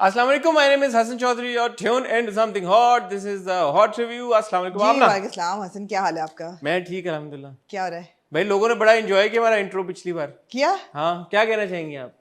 Assalamu alaikum, my name is Hassan Chaudhary. You're tuned into something hot. This is the hot review. Assalamu alaikum. जी आपना वालेकुम सलाम हसन, क्या हाल है आपका? मैं ठीक अल्हम्दुलिल्लाह। क्या हो रहा है? भाई लोगों ने बड़ा एंजॉय किया हमारा इंट्रो पिछली बार। किया हाँ, क्या कहना चाहेंगे आप?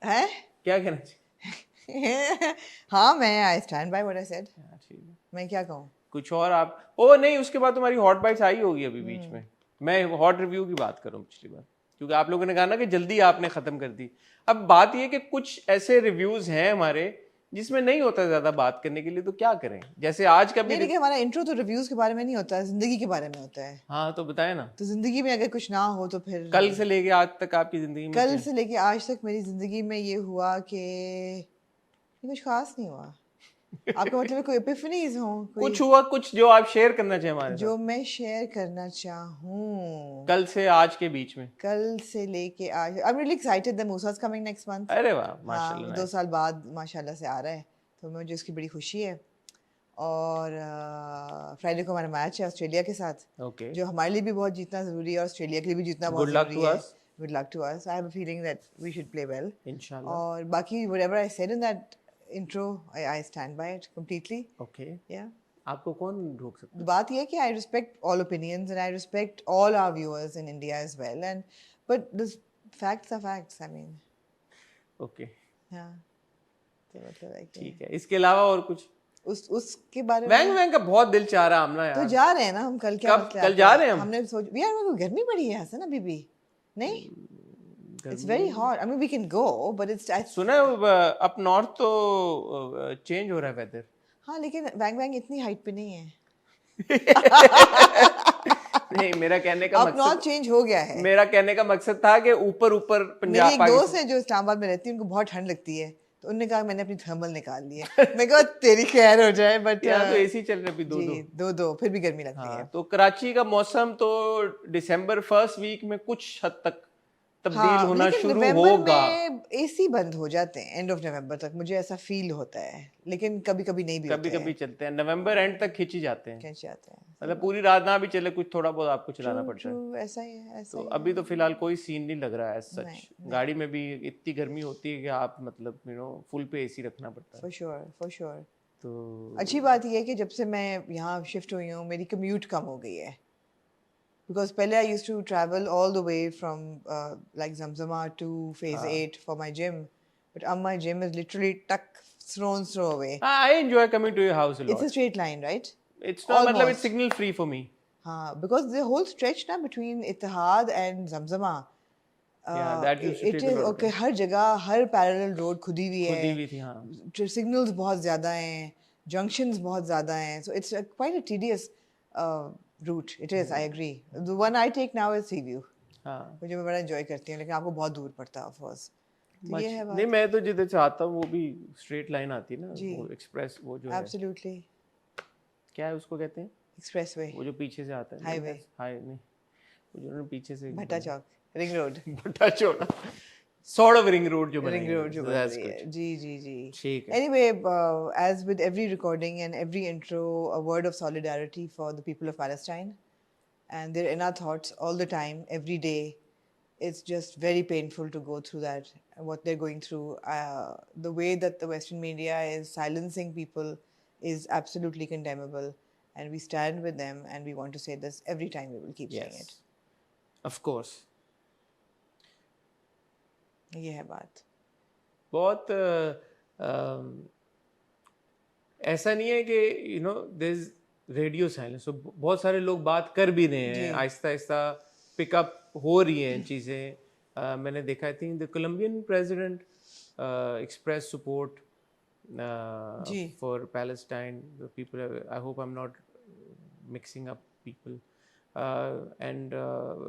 है? क्या कहना चाहेंगे? हाँ, मैं आई stand by what I said. ठीक है। मैं क्या कहूँ? कुछ और आप? ओ नहीं, उसके बाद तुम्हारी हॉट बाइट्स आई होगी अभी बीच में। मैं हॉट रिव्यू की बात कर रहा हूँ पिछली बार, क्योंकि आप लोगों ने कहा ना कि जल्दी आपने खत्म कर दी। अब बात ये कि कुछ ऐसे रिव्यूज हैं हमारे जिसमें नहीं होता ज्यादा बात करने के लिए, तो क्या करें? जैसे आज का भी नहीं, लेकिन हमारा इंट्रो तो रिव्यूज के बारे में नहीं होता है, जिंदगी के बारे में होता है। हाँ, तो बताए ना। तो जिंदगी में अगर कुछ ना हो तो फिर कल से लेके आज तक आपकी जिंदगी में कल से लेके आज तक मेरी जिंदगी में ये हुआ कि कुछ खास नहीं हुआ। आपका मतलब कोई एपिफनीज हो? कुछ हुआ, कुछ जो आप शेयर करना चाहें हमारे जो मैं शेयर करना चाहूँ कल से आज के बीच में? कल से लेके आज I am really excited that Musa is coming next month. अरे वाह, माशाल्लाह। 2 साल बाद माशाल्लाह से आ रहा है, तो मुझे उसकी बड़ी खुशी है। और फ्राइडे को हमारा मैच है ऑस्ट्रेलिया के साथ, ओके, जो हमारे लिए भी बहुत जीतना ज़रूरी है, ऑस्ट्रेलिया के लिए भी जीतना बहुत गुड लक ज़रूरी टू है। Us, good luck to us. I have a feeling that we should play well इंशाल्लाह। और बाकी whatever I said in that intro I stand by it completely. Okay, या आपको कौन रोक सकता है? बात यह है कि I respect all opinions and I respect all our viewers in India as well, and but the facts are facts, I mean. Okay, हाँ, तो मतलब है कि ठीक है। इसके अलावा और कुछ? उसके बारे वैंग में वैंग का बहुत दिल चाह रहा आमना तो यार। जा रहे हैं ना हम कल। क्या कब? मसला कल है जा आपका? रहे हैं हम? हमने सोच यार मेरे को गर्मी पड़ी है हसन अभी भी नहीं। It's very hot. I mean we can go but it's सुना है अप नॉर्थ तो चेंज हो रहा है वेदर। हाँ, लेकिन वैंग वैंग इतनी हाइट पे नहीं है। नहीं, मेरा कहने का अब नॉट मकसद, चेंज हो गया है। मेरा कहने का मकसद था कि ऊपर ऊपर मेरी पंजाब एक दोस्त पाकिस्तान। है जो इस्लामाबाद में रहती है, उनको बहुत ठंड लगती है, तो उन्होंने कहा मैंने अपनी थर्मल निकाल ली है। मैं कहा तेरी खैर हो जाए, बट यहाँ तो एसी चल रहे अभी दो जी दो फिर भी गर्मी लगती हाँ, है। तो कराची का मौसम तो दिसंबर फर्स्ट वीक में कुछ हद तक तब्दील होना लेकिन शुरू नवंबर होगा। में एसी बंद हो जाते हैं एंड ऑफ नवंबर तक, मुझे ऐसा फील होता है, लेकिन कभी कभी नहीं भी कभी होते कभी हैं, चलते हैं, नवंबर एंड तक खिंच ही जाते हैं। खिंच जाते हैं। मतलब पूरी रात ना भी चले, कुछ थोड़ा बहुत आपको चलाना पड़ता है। ट्रू, ऐसा ही है, ऐसा तो ही अभी तो फिलहाल कोई सीन नहीं लग रहा है सच। नहीं, गाड़ी में भी इतनी गर्मी होती है कि आप मतलब फुल पे एसी रखना पड़ता है। For sure for sure. तो अच्छी बात यह है कि जब से मैं यहाँ शिफ्ट हुई हूँ मेरी कम्यूट कम हो गई है, बिकॉज पहले I used to travel all the way from like Zamzama to phase 8 for my gym, but अब my gym is literally tuck throw away. I enjoy coming to your house a It's a lot. straight line, right? It's not, मतलब it's Almost. Signal free for me. हाँ, because the whole stretch ना between Ittihad and Zamzama, या that used to it take a is lot okay, हर जगह हर parallel road खुदी हुई खुद ही है, भी थी। हाँ, सिग्नल्स बहुत ज़्यादा हैं, जंक्शंस बहुत ज़्यादा हैं, so it's quite a tedious route. It is, I agree. The one I take now is Sea View, हाँ। मुझे मैं बड़ा enjoy करती हूँ, लेकिन आपको बहुत दूर पड़ता है of course. तो ये है नहीं, बात। मैं तो जिधर से आता हूँ वो भी स्ट्रेट लाइन आती है ना, जी। वो एक्सप्रेस, वो जो है Absolutely. क्या है उसको कहते हैं, Expressway, वो जो पीछे से आता है। Highway. हाई नहीं, वो जो पीछे से भट्टा चौक, Ring Road. भट्टा चौड़ा, सॉर्ट ऑफ रिंग रोड जो Ring बनाई Road जो है। बन That's रही है। good. जी जी जी। ठीक है। Anyway, as with every recording and every intro, a word of solidarity for the people of Palestine, and they're in our thoughts all the time, every day. It's just very painful to go through that, what they're going through. The way that the Western media is silencing people is absolutely condemnable, and we stand with them, and we want to say this every time. We will keep saying Yes, it. of course. ये है बात। बहुत ऐसा नहीं है कि there is radio silence, तो बहुत सारे लोग बात कर भी रहे हैं, जी। आहिस्ता आहिस्ता पिकअप हो रही हैं चीज़ें। मैंने देखा, I think the Colombian president express support जी। For Palestine people. I hope I am not mixing up people. And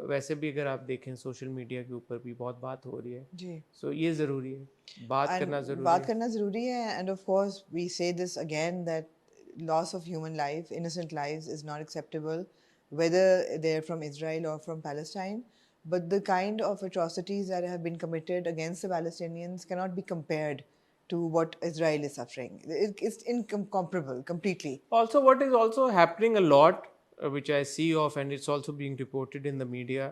वैसे भी अगर आप देखें सोशल मीडिया के ऊपर भी बहुत बात हो रही है, जी। सो ये ज़रूरी है, बात And करना ज़रूरी बात है। करना ज़रूरी है, and of course we say this again that loss of human life, innocent lives is not acceptable, whether they're from Israel or from Palestine. But the kind of atrocities that have been committed against the Palestinians cannot be compared to what Israel is suffering. It's incomparable completely. Also, what is also happening a lot, which I see of, and it's also being reported in the media,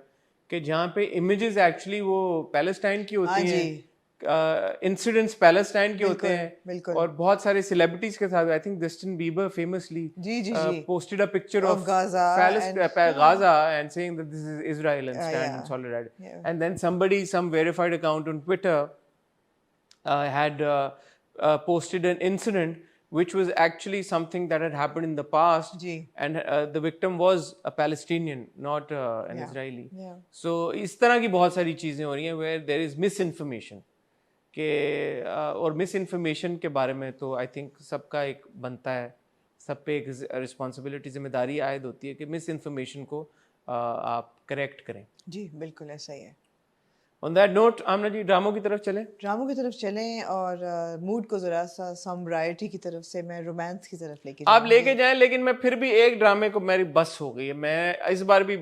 कि जहाँ पे images actually वो Palestine की हाँ होती जी। हैं, incidents Palestine के होते हैं बिल्कुल। और बहुत सारे सेलिब्रिटीज के साथ। I think Justin Bieber famously जी posted a picture Of of Gaza Gaza and saying that this is Israel and stand yeah. in solidarity. Yeah. And then some verified account on Twitter had posted an incident which was actually something that had happened in the past, जी and the victim was a Palestinian, not an Yeah. Israeli. Yeah. So इस तरह की बहुत सारी चीज़ें हो रही हैं where there is misinformation के और misinformation के बारे में तो आई थिंक सबका एक बनता है, सब पे एक रिस्पॉन्सिबिलिटी जिम्मेदारी आयद होती है कि मिसइंफॉर्मेशन को आप करेक्ट करें। जी बिल्कुल ऐसा ही है। ऑन दैट नोट आमना जी ड्रामों की तरफ चलें। ड्रामों की तरफ चलें और मूड को ज़रा सा समब्राइटी की तरफ से मैं रोमांस की तरफ लेके आप लेके जाएं, लेकिन मैं फिर भी एक ड्रामे को मेरी बस हो गई है, मैं इस बार भी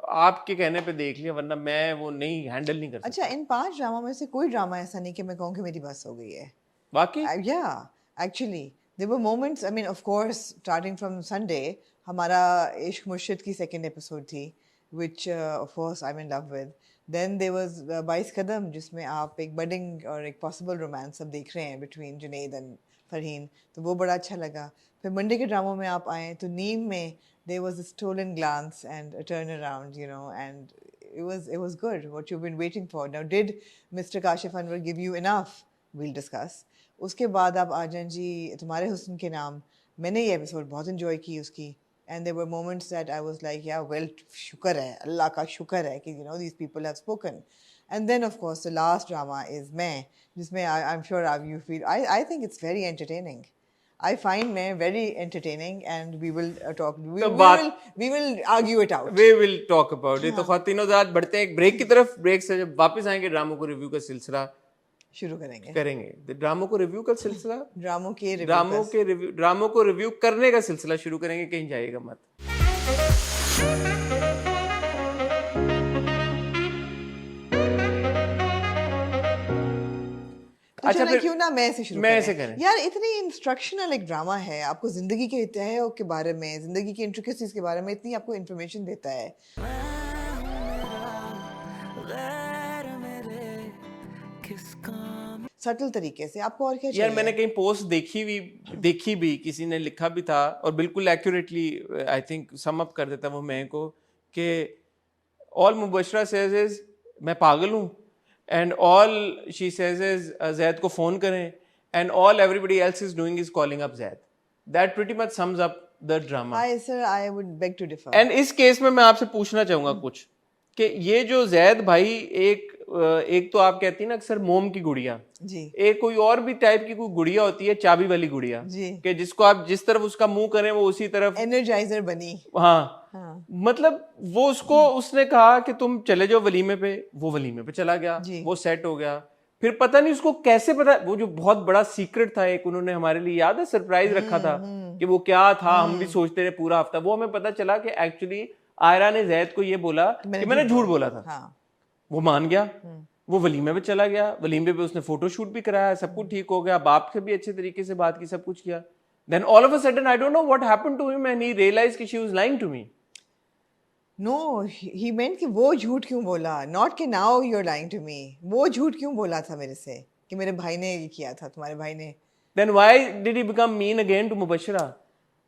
आपके कहने पे देख लिया, वरना मैं वो नहीं हैंडल नहीं कर सकता। अच्छा, इन 5 ड्रामा में से कोई ड्रामा ऐसा नहीं कि मैं कहूँ कि मेरी बस हो गई है। बाकी Yeah, actually, there were moments. I mean, of course, starting from Sunday, हमारा इश्क मुर्शिद की second episode थी, which of course I'm in love with. Then there was 22 कदम, जिसमें आप एक budding और एक possible romance सब देख रहे हैं between Junaid and फरहीन, तो वो बड़ा अच्छा लगा। फिर मंडे के ड्रामों में आप आए तो नीम में there was a stolen glance and a turnaround, you know, and it was good. What you've been waiting for. Now, did Mr. Kashif Anwar give you enough? We'll discuss. उसके बाद आप आ जाएं जी तुम्हारे हुस्न के नाम। मैंने ये एपिसोड बहुत इन्जॉय की उसकी, and there were moments that I was like yeah well, शुक्र है, अल्लाह का शुक्र है कि you know these people have spoken. And then of course the last drama is मैं, जिसमें I am sure you feel I think it's very entertaining. I find मैं very entertaining and we will talk. We will argue it out. We will talk about it। तो ख़वातीनो ज़ात बढ़ते हैं एक break की तरफ। ब्रेक से जब वापस आएंगे ड्रामों को रिव्यू का सिलसिला शुरू करेंगे। तो ड्रामों को रिव्यू का सिलसिला ड्रामों को रिव्यू करने का सिलसिला शुरू करेंगे, कहीं जाइएगा मत। तो अच्छा, फिर क्यों ना मैं से शुरू करें। यार इतनी इंस्ट्रक्शनल एक ड्रामा है, आपको जिंदगी के तहयों के बारे में, जिंदगी की इंट्रिकेसीज के बारे में इतनी आपको इन्फॉर्मेशन देता है। सटल तरीके से आपको और क्या चाहिए? यार मैंने कहीं पोस्ट देखी भी किसी ने लिखा भी था और बिल्कुल accurately I think sum up कर देता वो मैं को कि ऑल मुबशरा सेज इज मैं पागल हूँ, and all she says is Zaid को फोन करें, and all everybody else is doing is calling up Zaid. That pretty much sums up the drama. Hi sir, I would beg to differ. And इस case में मैं आपसे पूछना चाहूंगा कुछ कि ये जो जैद भाई एक तो आप कहती है ना अक्सर मोम की गुड़िया जी, एक कोई और भी टाइप की कोई गुड़िया होती है, चाबी वाली गुड़िया जी, कि जिसको आप जिस तरफ उसका मुंह करें वो उसी तरफ एनर्जाइजर बनी। हाँ। मतलब वो उसने कहा कि तुम चले जाओ वलीमे पे, वो वलीमे पे चला गया, वो सेट हो गया। फिर पता नहीं उसको कैसे पता, वो जो बहुत बड़ा सीक्रेट था एक उन्होंने हमारे लिए याद है सरप्राइज रखा था कि वो क्या था, हम भी सोचते रहे पूरा हफ्ता, वो हमें पता चला कि एक्चुअली आयरा ने जैद को ये बोला कि मैंने झूठ बोला था। वो मान गया, वो वलीमे पे चला गया, वलीमे पे उसने फोटोशूट भी कराया, सब कुछ ठीक हो गया, बाप से भी अच्छे तरीके से बात की, सब कुछ किया। Then all of a sudden I don't know what happened to him and he realized कि she was lying to me. No, he meant कि वो झूठ क्यों बोला, not कि now you're lying to me। वो झूठ क्यों बोला था मेरे से कि मेरे भाई ने ये किया था, तुम्हारे भाई ने। Then why did he become mean again to Mubashra?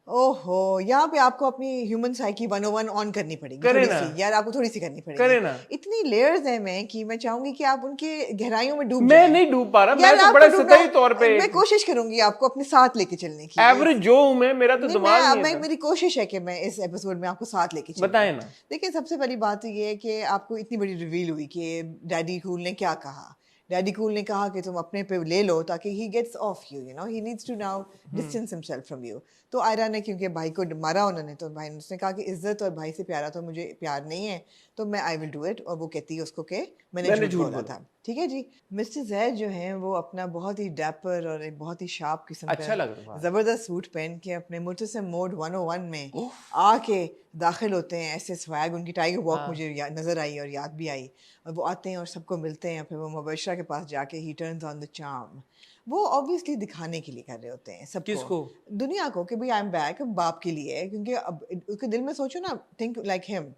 ओहो, यहाँ पे आपको अपनी ह्यूमन साइकी 101 ऑन करनी पड़ेगी। करे ना यार, आपको थोड़ी सी करनी पड़ेगी। करे ना। इतनी लेयर्स हैं मैं कि मैं चाहूंगी कि आप उनके गहराइयों में डूब मैं जाएं। नहीं डूब पा रहा, मैं तो बड़ा सतही तौर पे मैं कोशिश करूंगी आपको अपने साथ लेके चलने की। एवरेज जो हूं मैं, मेरा तो दिमाग नहीं है। मेरी कोशिश है कि मैं इस एपिसोड में आपको साथ लेके चलूं। बताएं ना। देखिए, सबसे पहली बात तो ये है कि आपको इतनी बड़ी रिवील हुई कि डैडी कूल ने क्या कहा। डैडी कूल ने कहा कि तुम अपने पे ले लो ताकि he gets off you, you know, he needs to now distance himself from you. तो आयरा ने, क्योंकि भाई को मारा उन्होंने, तो भाई ने उसने कहा कि इज्जत और भाई से प्यारा तो मुझे प्यार नहीं है, तो मैं आई विल डू इट। और वो कहती है उसको कि मैंने झूठ बोला था। ठीक है जी। मिस्टर जैद जो हैं वो अपना बहुत ही डैपर और एक बहुत ही शार्प किस्म का जबरदस्त सूट पहन के अपने मुतसिम मोड 101 में आके दाखिल होते हैं। ऐसे स्वैग, उनकी टाइगर वॉक मुझे नजर आई और याद भी आई। और वो आते हैं और सबको मिलते हैं, फिर वो मुबशरा के पास जाके ही टर्न्स ऑन द चार्म। वो ऑब्वियसली दिखाने के लिए कर रहे होते हैं सबको, किसको? दुनिया को, कि भाई आई एम बैक, बाप के लिए। क्योंकि अब उसके दिल में सोचो ना, think like him,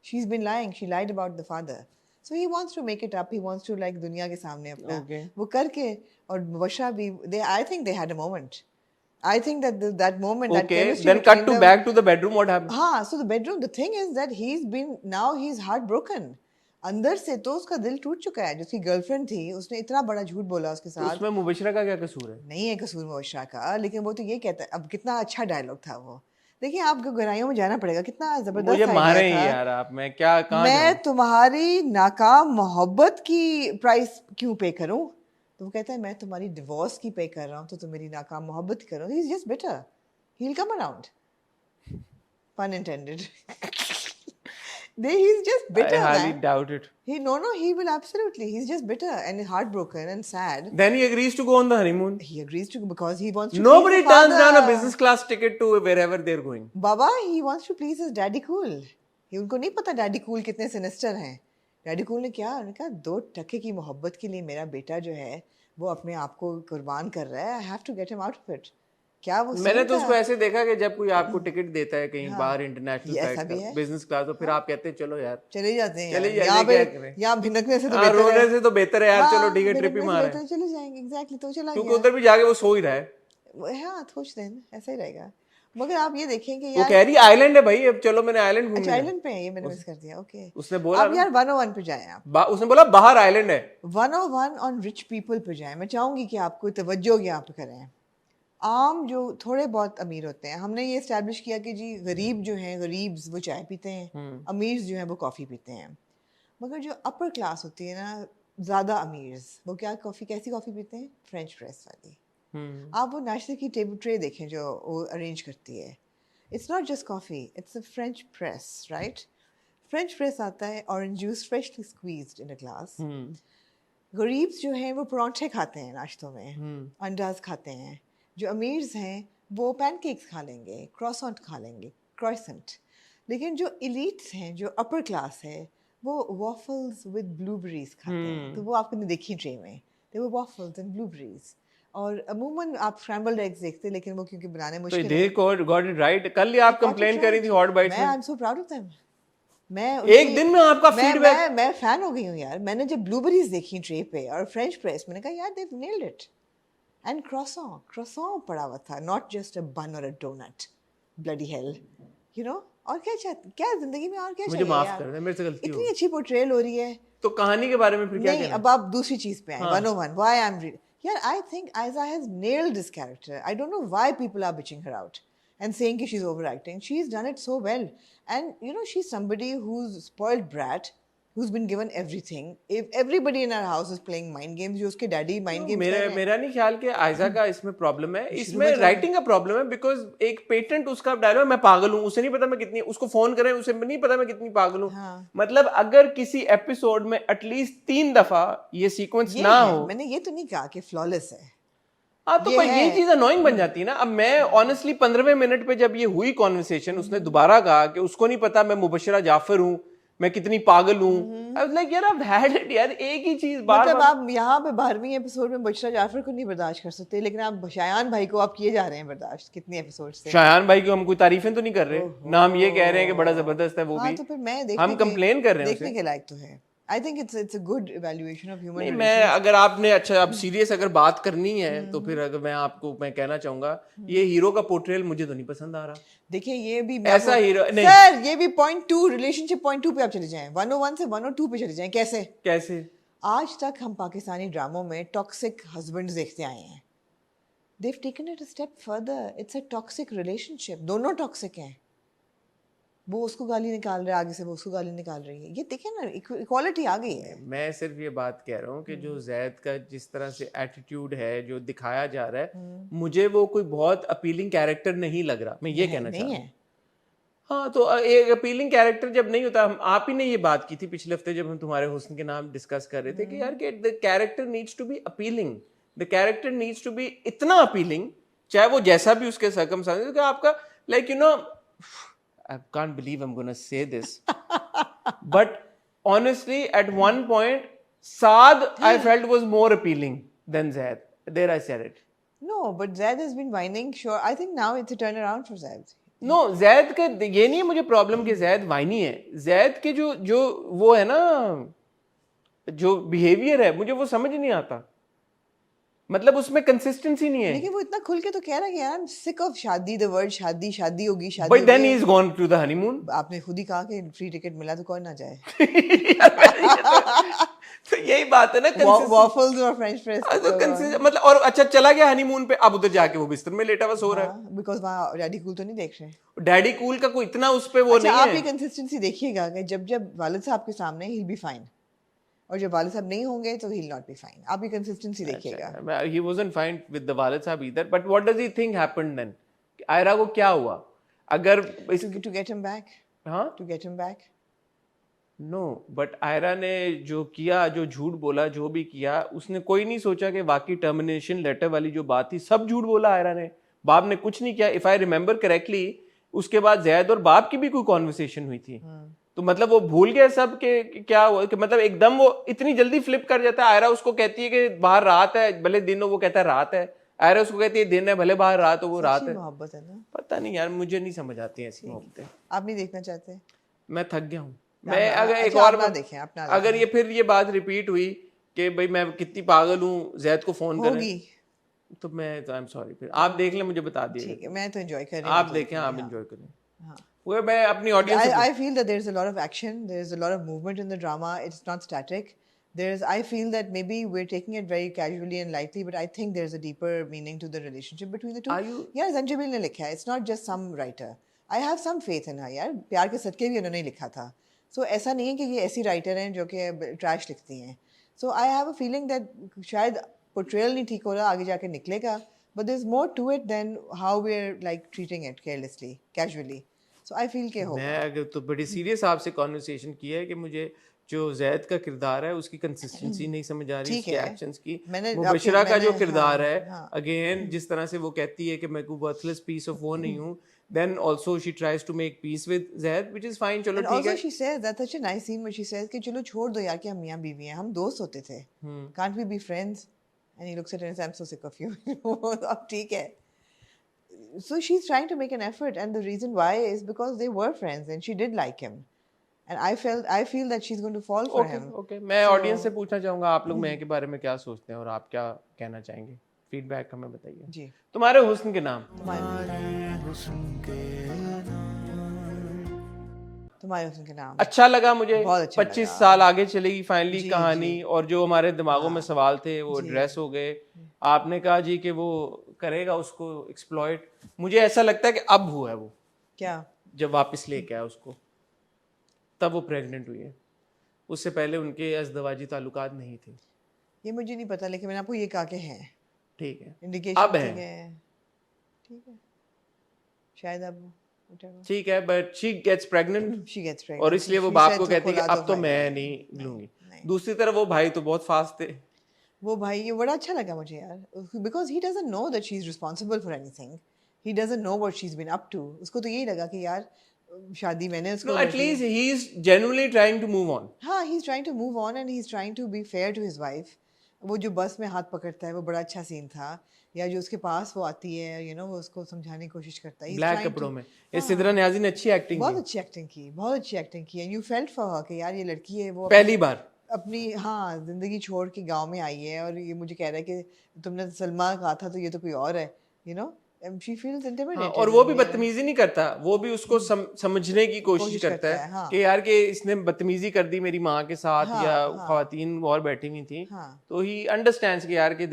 she is been lying, she lied about the father. So he wants to make it up. He wants to like दुनिया के सामने अपना Okay. वो करके और मुबशरा भी I think they had a moment. I think that that moment that Okay, chemistry then cut between to them, back to the bedroom. What happened? हाँ, so the bedroom, the thing is that he's heartbroken. अंदर से तो उसका दिल टूट चुका है. जो उसकी गर्लफ्रेंड थी, उसने इतना बड़ा झूठ बोला उसके तो साथ. उसमें मुबशरा का क्या कसूर है? नहीं है कसूर मुबशरा का, लेकिन वो तो ये कहता है. अब कितना अच्छा डायलॉग था वो. देखिए आपको गहराइयों में जाना पड़ेगा. कितना जबरदस्त मुझे idea मारे ही था. यार आप. मैं क्या कहाँ मैं जाऊँ? तुम्हारी नाकाम मोहब्बत की प्राइस क्यों पे करूं? तो वो कहता है मैं तुम्हारी डिवोर्स की पे कर रहा हूं, तो तुम मेरी नाकाम मोहब्बत की करो. He is just better. He will come around. Pun intended. He's just bitter, I highly man. doubt it. He will absolutely. He's just bitter and heartbroken and sad. Then he agrees to go on the honeymoon. He agrees to because he wants to. Nobody please the turns down a father. business class ticket to wherever they're going. Baba, he wants to please his daddy cool. उनको नहीं पता daddy cool कितने sinister हैं. Daddy cool ने उन्होंने कहा 2 टके की मोहब्बत के लिए मेरा बेटा जो है वो अपने आप को कुर्बान कर रहा है. I have to get him out of it. क्या वो मैंने तो उसको ऐसे देखा कि जब कोई आपको टिकट देता है कहीं बाहर इंटरनेशनल ये फ्लाइट ऐसा भी का है. बिजनेस क्लास, तो फिर आप कहते हैं चलो यार चले जाते हैं. चले यार. जाइए, क्या करें? यहाँ भिनकने से तो हाँ, बेहतर रोने है. से तो बेहतर है यार. चलो ठीक है, हाँ, ट्रिप ही भिनकने से मारे. बेहतर है, चले जाएंगे. एग्जैक्टली. तो चला क्योंकि गया. उधर भी जाके वो सो ही रहा है. हाँ, कुछ दिन ऐसा ही रहेगा. मगर आप ये देखें कि वो यार कह रही आइलैंड है भाई, अब चलो मैंने आइलैंड घूमने अच्छा जाना. आइलैंड पे है, ये मैंने मिस कर दिया. ओके. उसने बोला अब यार 101 पे जाएं आप. उसने बोला बाहर आइलैंड है. 101 ऑन रिच पीपल पे जाएं. मैं चाहूंगी कि आपको तवज्जो यहाँ पे करें. आम जो थोड़े बहुत अमीर होते हैं, हमने ये इस्टेब्लिश किया कि जी गरीब जो हैं, गरीब्स वो चाय पीते हैं, अमीर जो हैं वो कॉफ़ी पीते हैं. मगर जो अपर क्लास होती है ना, ज़्यादा अमीर्स, वो क्या कैसी कॉफ़ी पीते हैं? फ्रेंच प्रेस वाली. आप वो नाश्ते की टेबल ट्रे देखें जो वो अरेंज करती है. It's not just coffee, it's a French press, right? French press आता है, orange juice freshly squeezed in a glass. गरीब्स जो हैं वो परांठे खाते हैं नाश्तों में, अंडाज खाते हैं. जो अमीर्स हैं वो पैनकेक्स खा लेंगे, क्रॉसॉन्ट खा लेंगे, क्रॉइसेंट. लेकिन जो इलीट्स हैं, जो अपर क्लास है, वो वॉफल्स विद ब्लूबेरीज खाते हैं. तो वो आपने देखी ट्रे में, वो वॉफल्स एंड ब्लूबेरीज. और अमूमन आप स्क्रैम्बल्ड एग्स देखते हैं, लेकिन वो क्योंकि बनाने तो मुश्किल दे गॉट इट राइट. कल ही आप कंप्लेन कर रही थी हॉट बाइट्स में. I am so proud of them. मैं एक दिन में आपका फीडबैक. मैं फैन हो गई हूँ यार. मैंने जब ब्लूबेरीज देखी ट्रे पे और फ्रेंच प्रेस, मैंने कहा यार they have nailed it. And croissant पड़ा हुआ था, नॉट जस्ट अ बन और a donut. Bloody hell, you know. और क्या जिंदगी में और क्या मुझे चाहिए माफ यार? कर दे, मेरे से गलती हो इतनी अच्छी पोर्ट्रेयल हो रही है. तो कहानी के बारे में फिर क्या नहीं, कहना? अब आप दूसरी चीज पे आए. 101 why I'm reading. यार I think Aiza has nailed this character. I don't know why people are bitching her out and saying that she's overacting. She's done it so well. And you know, she's somebody who's spoiled brat, who's been given everything. If everybody in our house is playing mind games, जो उसके daddy mind games कर रहे हैं. मेरा नहीं ख्याल कि आयजा का इसमें प्रॉब्लम है. इसमें राइटिंग का प्रॉब्लम है. बिकॉज एक पेटेंट उसका डायलॉग, मैं पागल हूँ, उसे नहीं पता मैं कितनी, उसको फोन करें उसे नहीं पता मैं कितनी पागल हूँ. मतलब अगर किसी एपिसोड में एटलीस्ट 3 दफा ये सीक्वेंस ना हो. मैंने ये तो नहीं कहा कि फ्लॉलेस है. तो ये चीज अनोइंग बन जाती है ना. अब मैं ऑनेस्टली 15वें मिनट पे जब ये हुई कॉन्वर्सेशन, उसने दोबारा कहा कि उसको नहीं पता मैं मुबशरा जाफर हूँ, मैं कितनी पागल हूँ. आई वाज लाइक यार I've had it यार. एक ही चीज बार मतलब आप यहाँ पे 12वीं एपिसोड में मुबशरा जाफर को नहीं बर्दाश्त कर सकते, लेकिन आप शायान भाई को आप किए जा रहे हैं बर्दाश्त कितने एपिसोड से. शायान भाई को हम कोई तारीफें तो नहीं कर रहे ना, हम ये कह रहे हैं कि बड़ा जबरदस्त है वो भी. तो फिर मैं हम कंप्लेन कर रहे हैं देखने के लायक तो है. I think it's a good evaluation of human relations. मैं अगर आपने अच्छा अब सीरियस अगर बात करनी है तो फिर अगर मैं कहना चाहूंगा ये हीरो का पोर्ट्रेयल मुझे तो नहीं पसंद आ रहा. देखिए ये भी ऐसा हीरो नहीं सर, ये भी पॉइंट 2 रिलेशनशिप पॉइंट 2 पे आप चले जाएं. 101 से 102 पे चले जाएं. कैसे आज तक हम पाकिस्तानी ड्रामों में टॉक्सिक हस्बैंड्स देखते आए हैं. They've taken it a step further. It's a toxic relationship. दोनों टॉक्सिक हैं. वो उसको गाली निकाल रहा है आगे से, वो उसको गाली निकाल रही है. ये देखें ना, इक्वालिटी आ गई है. मैं सिर्फ ये बात कह रहा हूँ कि जो जैद का जिस तरह से एटीट्यूड है जो दिखाया जा रहा है, मुझे वो कोई बहुत अपीलिंग कैरेक्टर नहीं लग रहा. मैं ये कहना चाह रहा हूँ. हाँ, तो एक अपीलिंग कैरेक्टर जब नहीं होता, हम आप ही ने ये बात की थी पिछले हफ्ते जब हम तुम्हारे हुस्न के नाम डिस्कस कर रहे थे कि यार the character needs to be appealing. The character needs to be इतना अपीलिंग, चाहे वो जैसा भी उसके सर्कमस्टेंसेस, आपका like you know, I can't believe I'm going to say this, but honestly, at one point, Saad I felt was more appealing than Zaid. There I said it. No, but Zaid has been whining. Sure, I think now it's a turnaround for Zaid. No, Zaid का ये नहीं है मुझे problem कि Zaid whiny है. Zaid के जो वो है ना, जो बिहेवियर है मुझे वो समझ नहीं आता, मतलब उसमें कंसिस्टेंसी नहीं है। लेकिन वो इतना खुल के तो कह रहा है कि यार sick of shaadi, the word shaadi, शादी होगी, शादी बट देन होगी। He is gone to the honeymoon. आपने खुद ही कहा कि फ्री टिकट मिला तो कौन ना जाए। तो यही बात है ना, वॉफल्स और फ्रेंच फ्राइज मतलब, और अच्छा चला गया हनीमून पे, अब उधर जाके वो बिस्तर में लेटा हुआ सो रहा है। बिकॉज वहाँ डैडी कूल तो नहीं देख रहे। डैडी कूल का कोई इतना उस पे वो अच्छा, नहीं आप है। ये कंसिस्टेंसी देखिएगा कि जब जब वालिद साहब के सामने ही बी फाइन, और जब वालिद साहब नहीं होंगे तो ही नॉट बी फाइन। आप ये कंसिस्टेंसी देखिएगा। He wasn't fine with the वालिद साहब either, but what does he think happened then? Ayra को क्या हुआ अगर टू गेट हिम बैक, हाँ to get him back. No, but Ayra ने जो किया, जो झूठ बोला, जो भी किया, उसने कोई नहीं सोचा कि वाकई टर्मिनेशन लेटर वाली जो बात थी सब झूठ बोला आयरा ने। बाप ने कुछ नहीं किया। इफ आई रिमेम्बर करेक्टली, उसके बाद जैद और बाप की भी कोई कॉन्वर्सेशन हुई थी। तो मतलब वो भूल गया सब के क्या हुआ, कि मतलब एकदम वो इतनी जल्दी फ्लिप कर जाता है। आयरा उसको कहती है कि बाहर रात है, भले दिन हो, वो कहता है रात है। आयरा उसको कहती है दिन है, भले बाहर रात हो, वो रात है। मोहब्बत है ना। पता नहीं यार, मुझे नहीं समझ आती ऐसी मोहब्बतें। आप नहीं देखना चाहते? मैं थक गया हूँ। मैं अगर एक अच्छा, और अपना देखें, अपना अगर ये फिर ये बात रिपीट हुई कि भाई मैं कितनी पागल हूँ, जैद को फोन करें, होगी तो मैं आई एम सॉरी, फिर आप देख लें, मुझे बता दिए। ठीक है, मैं तो एंजॉय कर रही हूँ। आप देखें, आप एंजॉय करें। वो मैं अपनी audience I feel that there's a lot of action, there's a lot of movement in the drama. It's not static. I feel that maybe we're taking it very casually and lightly, but I think there's a deeper meaning to the relationship between the two. Are you- Yeah, Zanjabil ने लिखा है. It's not just some writer. I have some faith in her. यार प्यार के सदके भी उन्होंने लिखा था. So ऐसा नहीं है कि ये ऐसी writer हैं जो कि trash लिखती हैं. So I have a feeling that शायद portrayal नहीं ठीक हो रहा, आगे जाके निकलेगा. But there's more to it than how we're like treating it carelessly, casually. So I feel के होगा। मैं अगर तो बड़ी सीरियस आपसे कॉन्वर्सेशन की है कि मुझे जो जैद का किरदार है उसकी कंसिस्टेंसी नहीं समझ आ रही, उसके एक्शंस की। मुबशरा का जो किरदार है, अगेन जिस तरह से वो कहती है कि मैं कोई वर्थलेस पीस ऑफ वो नहीं हूँ, then also she tries to make peace with Zaid, which is fine, चलो ठीक है। Also she says that's such a nice scene where she says कि चलो छोड़ दो यार कि हम मियाँ बीवी हैं, हम दोस्त होते थे, can't we be friends? And he looks at her and says I'm so sick of you। अब ठीक है। So she's trying to make an effort, and the reason why is because they were friends and she did like him, and I feel that she's going to fall for him. Okay, मैं audience से पूछना चाहूंगा, आप लोग मैं के बारे में क्या सोचते हैं और आप क्या कहना चाहेंगे? फीडबैक हमें बताइए जी। तुम्हारे हुस्न के नाम। तुम्हारे हुस्न के नाम अच्छा लगा मुझे। अच्छा 25 साल आगे चलेगी फाइनली कहानी, और जो हमारे दिमागों में सवाल थे वो एड्रेस हो गए। आपने कहा जी कि वो करेगा उसको एक्सप्लॉइट, मुझे ऐसा लगता है कि अब हुआ है वो, क्या जब वापस लेके आया उसको, तब वो प्रेग्नेंट हुई है। उससे पहले उनके अज़दवाजी ताल्लुकात नहीं थे। ये मुझे नहीं पता, लेकिन मैंने आपको ये कहा कि हैं। ठीक है, इंडिकेशन अब है, ठीक है, शायद अब ठीक है, बट शी गेट्स प्रेग्नेंट, और इसलिए वो बाप को कहती है कि अब तो मैं नहीं लूंगी। दूसरी तरफ वो भाई तो बहुत फास्ट थे। वो भाई, ये बड़ा अच्छा लगा मुझे यार, because he doesn't know that she is responsible for anything, he doesn't know what she is been up to. उसको तो यही लगा कि यार शादी मैंने उसको, at least he is genuinely trying to move on. हाँ, he is trying to move on and he is trying to be fair to his wife. वो जो बस में हाथ पकड़ता है वो बड़ा अच्छा सीन था, या जो उसके पास वो आती है, यू नो, वो उसको समझाने की कोशिश करता है ब्लैक कपड़ों में। इस सिद्रा नियाज़ी ने अच्छी एक्टिंग की, बहुत अच्छी एक्टिंग की, बहुत अच्छी एक्टिंग की, and you felt for her कि यार ये लड़की है, वो पहली बार अपनी जिंदगी छोड़ के गांव में आई है, और ये मुझे कह रहा है कि तुमने सलमा कहा था तो ये तो कोई और है, you know, she feels intimidated. और वो भी बदतमीजी नहीं करता, वो भी उसको समझने की कोशिश करता है हाँ। कि यार कि इसने बदतमीजी कर दी मेरी माँ के साथ, या खवातीन और बैठी हुई थी, तो ही अंडरस्टैंड्स कि यार कि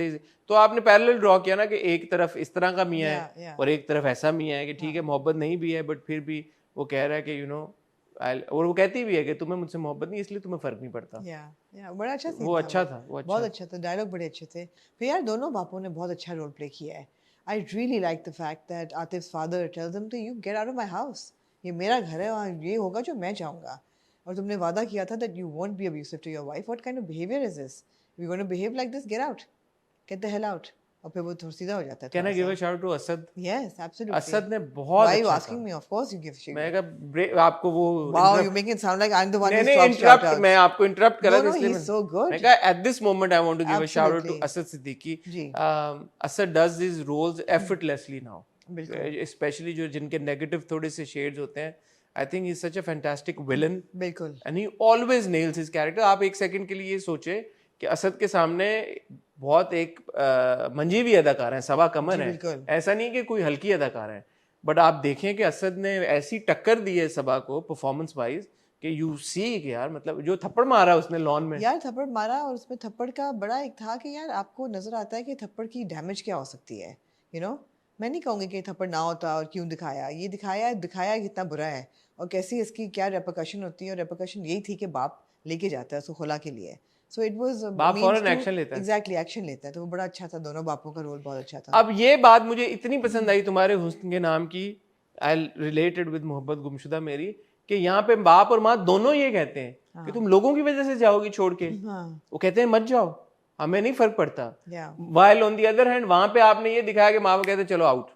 तो आपने पैरेलल ड्रॉ किया ना कि एक तरफ इस तरह का मियाँ है और एक तरफ ऐसा मियाँ है कि ठीक है मोहब्बत नहीं भी है, बट फिर भी वो कह रहा है कि यू नो, और वो कहती भी है कि तुम्हें मुझसे मोहब्बत नहीं, इसलिए तुम्हें फर्क नहीं पड़ता। बड़ा अच्छा वो अच्छा था, वो बहुत अच्छा था, डायलॉग बड़े अच्छे थे। फिर यार दोनों बापों ने बहुत अच्छा रोल प्ले किया है। I really like the fact that Atif's father tells him to you get out of my house. ये मेरा घर है, वहाँ ये होगा जो मैं चाहूँगा, और तुमने वादा किया था that you won't be abusive to your wife. What kind of behavior is this? If you're going to behave like this, get out, get the hell out. और फिर वो थोड़ा सीधा हो जाता है। Can I give a shout out to Asad? Yes, absolutely. Asad ने बहुत Why are you asking me? Of course you give shit. मैं कहा आपको वो Wow, you make it sound like I'm the one who stopped shout outs. मैं आपको interrupt कर रहा था, इसलिए he's so good. मैं कहा at this moment I want to give a shout out to Asad Siddiqui. Asad does his roles effortlessly now, especially जो जिनके नेगेटिव थोड़े से शेड्स होते हैं, I think he is such a fantastic villain बिल्कुल and he always nails his character. आप एक second के लिए ये सोचे कि असद के सामने बहुत एक मंजीवी अदाकार है, सबा कमर जी, है, बिल्कुल. ऐसा नहीं कि कोई हल्की अदाकार है. बट आप देखें कि असद ने ऐसी टक्कर दी है सबा को परफॉर्मेंस वाइज कि यू सी कि यार मतलब जो थप्पड़ मारा उसने लॉन में. यार थप्पड़ मारा, और उसमें थप्पड़ का बड़ा एक था कि यार आपको नजर आता है कि थप्पड़ की डैमेज क्या हो सकती है, यू नो. मैं नहीं कहूँगी कि थप्पड़ ना होता और क्यों दिखाया, ये दिखाया कितना बुरा है और कैसी इसकी क्या रेपरकशन होती है. और रेपरकशन यही थी कि बाप लेके जाता है उसको खुला के लिए. सो इट वाज बाप फौरन एक्शन लेता है. एग्जैक्टली एक्शन लेता है. तो वो बड़ा अच्छा था, दोनों बापों का रोल बहुत अच्छा था. अब ये बात मुझे इतनी पसंद आई तुम्हारे हुस्न के नाम की, आई रिलेटेड विद मोहब्बत गुमशुदा मेरी, कि यहाँ पे बाप और माँ दोनों ये कहते हैं कि तुम लोगों की वजह से जाओगी छोड़ के. वो कहते हैं मत जाओ, हमें नहीं फर्क पड़ता. While on the other hand वहां पे आपने ये दिखाया कि माँ वो कहते हैं चलो आउट.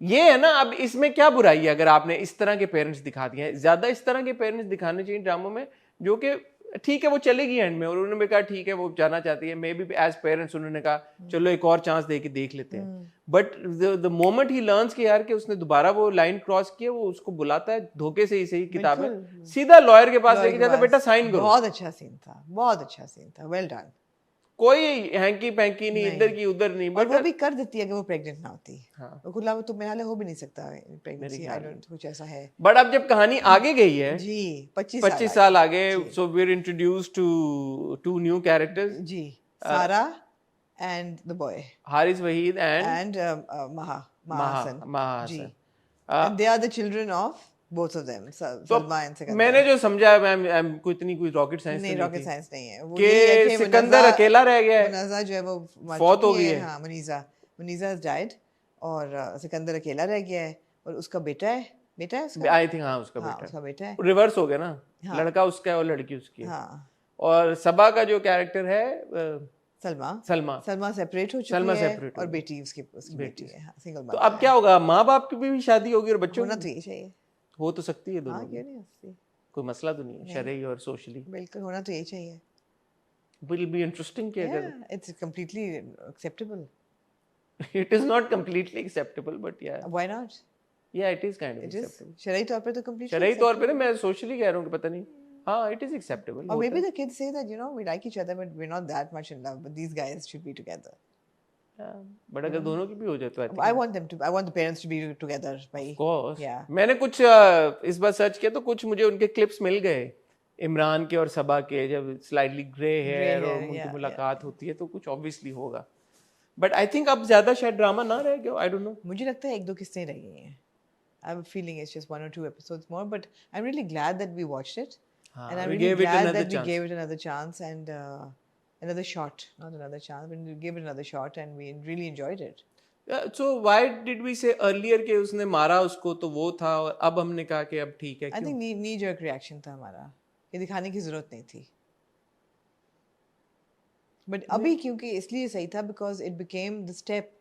ये है ना. अब इसमें क्या बुराई है अगर आपने इस तरह के पेरेंट्स दिखा दिए हैं. ज्यादा इस तरह के पेरेंट्स दिखाने चाहिए ड्रामों में, जो कि ठीक है वो चलेगी एंड में, और उन्होंने भी कहा ठीक है वो जाना चाहती है, मे बी एज पेरेंट्स उन्होंने कहा चलो एक और चांस दे के देख लेते हैं. But the moment he learns कि यार कि उसने दोबारा वो लाइन क्रॉस किया, वो उसको बुलाता है धोखे से ही सही किताबें सीधा लॉयर के पास लेके जाता है, बेटा साइन करो. बहुत अच्छा सीन था, बहुत अच्छा सीन था, वेल डन. कोई हैंकी पैंकी नहीं, इधर की उधर नहीं. और वो भी कर देती है कि वो प्रेग्नेंट ना होती. हाँ. वो खुला तो मेरे हाल हो भी नहीं सकता प्रेगनेंसी, आई डोंट, कुछ ऐसा है. बट अब जब कहानी आगे गई है जी 25 साल आगे, so we are introduced to two new characters. जी, Sara and the boy Haris Waheed and Mahasan. जी, and they are the children of both of them, Salma and Sikandar. मैंने जो समझा है, कोई इतनी कोई रॉकेट साइंस नहीं, रॉकेट साइंस नहीं है वो. कि सिकंदर अकेला रह गया है, मुनाजा जो है वो फौत हो गई है. हाँ, मुनीजा has died और सिकंदर अकेला रह गया है. और उसका बेटा है उसका, आई थिंक. हाँ, उसका बेटा है. है. रिवर्स हो गया ना. हाँ. लड़का उसका है और लड़की उसकी है. हाँ. और सबा का जो कैरेक्टर है सलमा सेपरेट हो चुकी है और बेटी उसकी बेटी है. हाँ, सिंगल. तो अब क्या होगा, माँ बाप की भी शादी होगी और बच्चों होना तो ये चाहिए. हो तो सकती है दोनों. हाँ, क्यों नहीं हो सकती. कोई मसला तो नहीं है शरई और सोशली. बिल्कुल होना तो यही चाहिए. विल बी इंटरेस्टिंग कि अगर it's completely acceptable. It is not completely acceptable but या व्हाई नॉट. या it is kind of acceptable. शरई तौर पे तो कंप्लीटली शरई तौर पे ना, मैं सोशली कह रहा हूँ कि पता नहीं. हाँ, it is acceptable. Or maybe the kids say that, you know, we like each other, but we're not that much in love. But these guys should be together. But अगर दोनों की भी हो जाए तो I want the parents to be together. Of course. Yeah. मैंने कुछ इस बार सर्च किया तो कुछ मुझे उनके क्लिप्स मिल गए, इमरान के और सबा के, जब स्लाइटली ग्रे हेयर और उनकी मुलाकात होती है तो कुछ ऑब्वियसली होगा. बट आई थिंक अब ज्यादा शायद ड्रामा ना रह गया. I don't know. मुझे लगता है एक दो किस्सें रह गई हैं. I have a feeling it's just 1 or 2 episodes more, but I'm really glad that we watched it. And I'm really glad that we gave it another chance and another shot, not another chance, but we gave it another shot and we really enjoyed it. So why did we say earlier कि उसने मारा उसको तो वो था, और अब हमने कहा कि अब ठीक है. I think knee jerk reaction था हमारा, ये दिखाने की जरूरत नहीं थी. But अभी क्योंकि इसलिए सही था because it became the step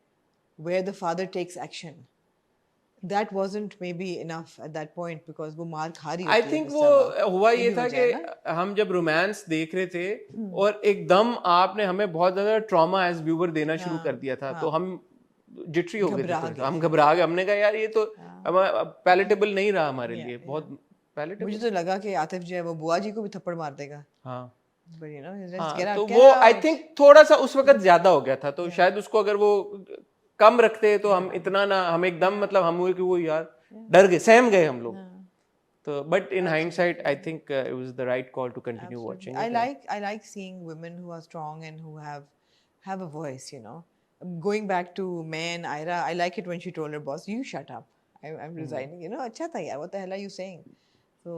where the father takes action. That wasn't maybe enough at that point because वो मार खा रही होती है. I think वो हुआ ये था कि हम जब रोमांस देख रहे थे और एकदम आपने हमें बहुत ज्यादा ट्रॉमा एज व्यूअर देना शुरू कर दिया था, तो हम जिटरी हो गए थे, हम घबरा गए. हमने कहा यार ये तो पैलेटेबल नहीं रहा हमारे लिए. बहुत पैलेटेबल. मुझे तो लगा कि आतिफ जो है वो बुआ जी को भी थप्पड़ मार देगा. हाँ. But you know, just get out. तो वो आई थिंक थोड़ा सा उस वक्त ज्यादा हो गया था, तो शायद उसको अगर वो कम रखते तो हम इतना ना, हम एकदम मतलब हम हुए कि वो यार डर गए, सहम गए हम लोग. तो but in hindsight I think it was the right call to continue watching. I like seeing women who are strong and who have a voice, you know. Going back to May and Ira, I like it when she told her boss, you shut up, I'm resigning. You know, अच्छा था यार, what the hell are you saying? So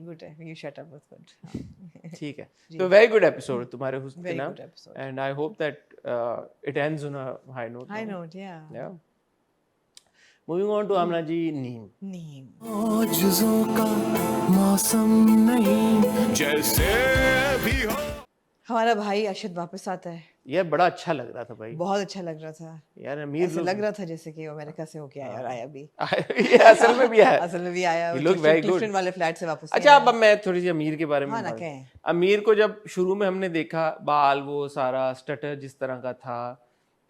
good, you shut up, was good. ठीक है. So very good episode तुम्हारे हुस्न के नाम. Very good episode. And I hope that it ends on a high note. High note, yeah. Yeah. Moving on to आमना जी, नीम. मौजज़ों का मौसम नहीं जैसे भी हो. हमारा भाई अरशद वापस आता है. यार बड़ा अच्छा लग रहा था भाई. बहुत अच्छा लग रहा था यार. अमीर ऐसे लग रहा था जैसे कि वो अमेरिका से होके आया और आया भी. ये असल में भी आया. असल में भी आया. He looked very good. Tuition वाले फ्लैट से वापस. अच्छा, अब मैं थोड़ी सी अमीर के बारे में. हाँ ना, कहें. अमीर को जब शुरू में हमने देखा, बाल वो सारा स्टटर जिस तरह का था,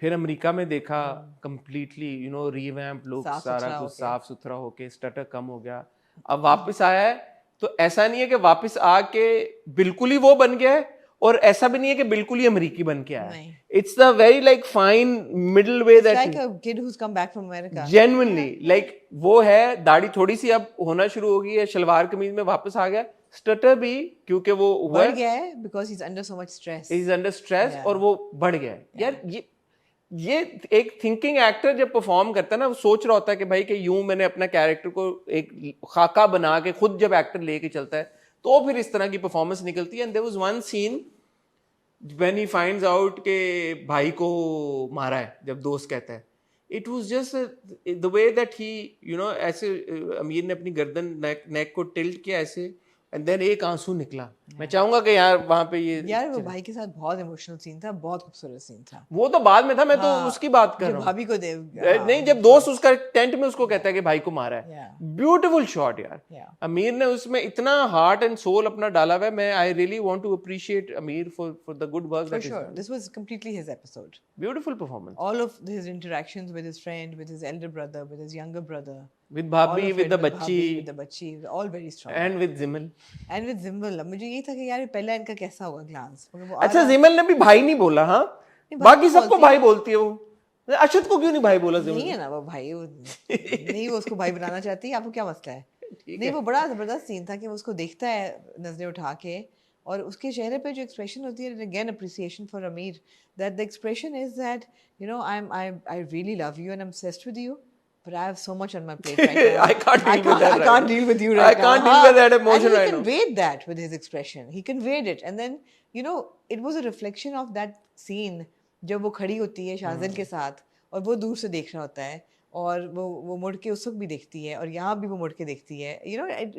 फिर अमेरिका में देखा completely you know revamp look, सारा कुछ साफ सुथरा होके, स्टटर कम हो गया. अब वापस आया है तो ऐसा नहीं है कि वापस आके बिल्कुल ही वो बन गया है और ऐसा भी नहीं है कि बिल्कुल ही अमेरिकी बन के आया है. नहीं. It's the very like fine middle way It's that like a kid who's come back from America. Genuinely like वो है. दाढ़ी थोड़ी सी अब होना शुरू हो गई है, शलवार कमीज में वापस आ गया. स्टटर भी क्योंकि वो बढ़ गया है because he's under so much stress. Is under stress Yeah. और वो बढ़ गया है. यार ये एक थिंकिंग एक्टर जब परफॉर्म करता है ना, वो सोच रहा होता है कि भाई कि यूं मैंने अपना कैरेक्टर को एक खाका बना के खुद जब एक्टर लेके चलता है तो फिर इस तरह की परफॉर्मेंस निकलती है. And there was one scene when he finds out के भाई को मारा है, जब दोस्त कहता है, it was just the way that he ऐसे अमीर ने अपनी गर्दन नेक को टिल्ट किया ऐसे एंड देन एक आंसू निकला. मैं चाहूंगा कि यार वहां पे ये यार वो भाई के साथ बहुत इमोशनल सीन था, बहुत खूबसूरत सीन था. वो तो बाद में था, मैं तो हाँ, उसकी बात कर जब रहा हूँ. भाभी को दे नहीं, जब दोस्त उसका टेंट में उसको कहता है कि भाई को मारा है. Yeah. ब्यूटीफुल शॉट यार. Yeah. अमीर ने उसमें इतना हार्ट एंड सोल अपना डाला हुआ है. मैं I really want to appreciate Amir for the good work For that sure, this was completely his episode. Beautiful performance All of his interactions with his friend, with his elder brother, with his younger brother, with all bhabhi, of with it, the with bachchi Bhabhi, with the bachchi, all very strong. And with Zimal. And with Zimbal, अब मुझे यही था कि यार ये पहला इनका कैसा हुआ ग्लांस. अच्छा, जिमल ने भी भाई नहीं बोला. हाँ, भाई बाकी तो सबको भाई बोलती है वो. अशद को क्यों नहीं भाई बोला जिमल? नहीं है ना वो भाई, वो नहीं, वो उसको भाई बनाना चाहती है. आपको क्या मसला है? नहीं, वो बड़ा जबरदस्त सीन था कि वो उसको देखता है नजरें उठा के और उसके चेहरे पे जो एक्सप्रेशन होती है, अगेन अप्रिसिएशन फॉर अमीर, that the expression is that I really love you and I'm obsessed with you, but I have so much on my plate right now. I can't deal with that I right can't now. deal with you right now. I can't deal with that emotion and right he now. conveyed that with his expression. He conveyed it, and then it was a reflection of that scene जब वो खड़ी होती है शाज़िल के साथ और वो दूर से देख रहा होता है और वो मुड़ के उस वक्त भी देखती है और यहाँ भी वो मुड़ के देखती है.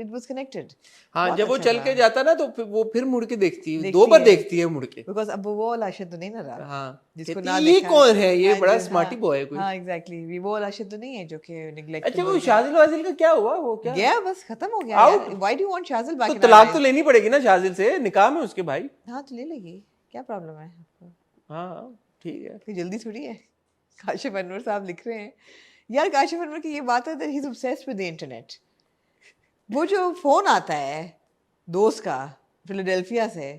It was connected. हाँ, जब वो चल के जाता है ना तो वो फिर मुड़ के देखती है. देखती दो बार है. देखती है मुड़ के. Because अब वो वाला आशिक तो नहीं ना रहा. हाँ, जिसको कहती ना है, ये देखा कौन है, ये हाँ, बड़ा जो- स्मार्टी हाँ, बॉय है कोई. हाँ एग्जैक्टली, वो वाला आशिक तो नहीं है जो कि नेग्लेक्ट. अच्छा, वो शाजिल वाजिल का क्या हुआ? वो क्या गया, बस खत्म हो गया Out. यार. Why do you want Shajil back तो in our तलाक तो lives? लेनी पड़ेगी ना शाजिल से, निकाह में उसके भाई. हाँ तो ले लेगी, क्या प्रॉब्लम है आपको? हाँ ठीक है. कोई जल्दी थोड़ी है. काशिफ अनवर साहब लिख रहे हैं यार, काशिफ अनवर की ये बात है that he's obsessed with the internet. वो जो फोन आता है दोस्त का फिलाडेल्फिया से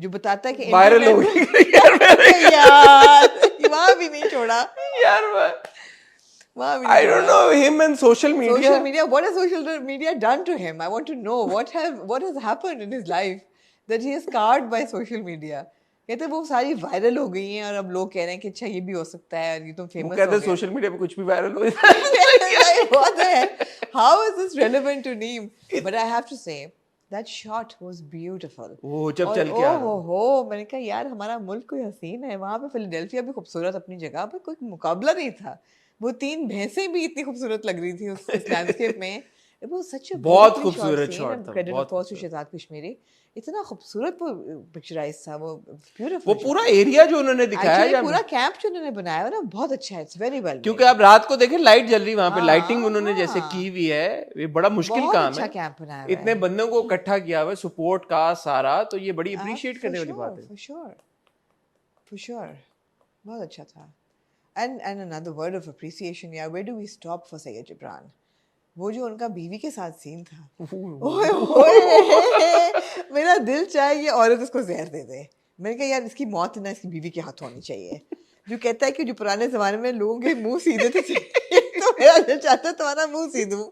जो बताता है कि वायरल हो internet- गई यार वहाँ भी नहीं छोड़ा, यार. वहाँ भी I नहीं don't छोड़ा. know him and social media. Social media, what has social media done to him? I want to know what has happened in his life that he is scarred by social media. कहते हैं वो सारी viral हो गई हैं और अब लोग कह रहे हैं कि अच्छा ये भी हो सकता है और ये तो वो फेमस कहते हो हैं गया. सोशल मीडिया पे कुछ भी वायरल हो जाता है. What the heck? How is this relevant to Neem? But I have to say that shot was beautiful. वो जब और चल के आ रहा हो मैंने कहा यार हमारा मुल्क कोई हसीन है. वहाँ पे फिलाडेल्फिया भी खूबसूरत अपनी जगह पर, कोई मुकाबला नहीं था. वो 3 भैंसें भी इतनी खूबसूरत लग रही थी उस लैंडस्केप में. It was such a बहुत beautifully shot खूबसूरत scene shot and था, credit बहुत of course to खूबसूरत. शहजाद कश्मीरी. इतना खूबसूरत वो पिक्चराइज था, वो beautiful वो shot. पूरा एरिया जो उन्होंने दिखाया Actually, है पूरा कैंप जो उन्होंने बनाया है ना बहुत अच्छा है. It's very well क्योंकि made. आप रात को देखें लाइट जल रही वहां पे, हाँ, लाइटिंग उन्होंने जैसे हाँ. की हुई है. ये बड़ा मुश्किल बहुत काम अच्छा है. कैंप बनाया हुआ है. इतने बंदों को इकट्ठा किया हुआ है, सपोर्ट का सारा, तो ये बड़ी अप्रिशिएट For करने वाली sure, बात है. For sure. बहुत अच्छा था. And another word of appreciation, yeah, where do we stop for Sayyid Gibran? वो जो उनका बीवी के साथ सीन था, ओए ओए, मेरा दिल चाहे ये औरत उसको जहर दे दे. मैंने कहा यार इसकी मौत ना इसकी बीवी के हाथ होनी चाहिए. जो कहता है कि जो पुराने जमाने में लोगों के मुंह सीधे थे तो मेरा दिल चाहता है तुम्हारा मुंह सीधूं.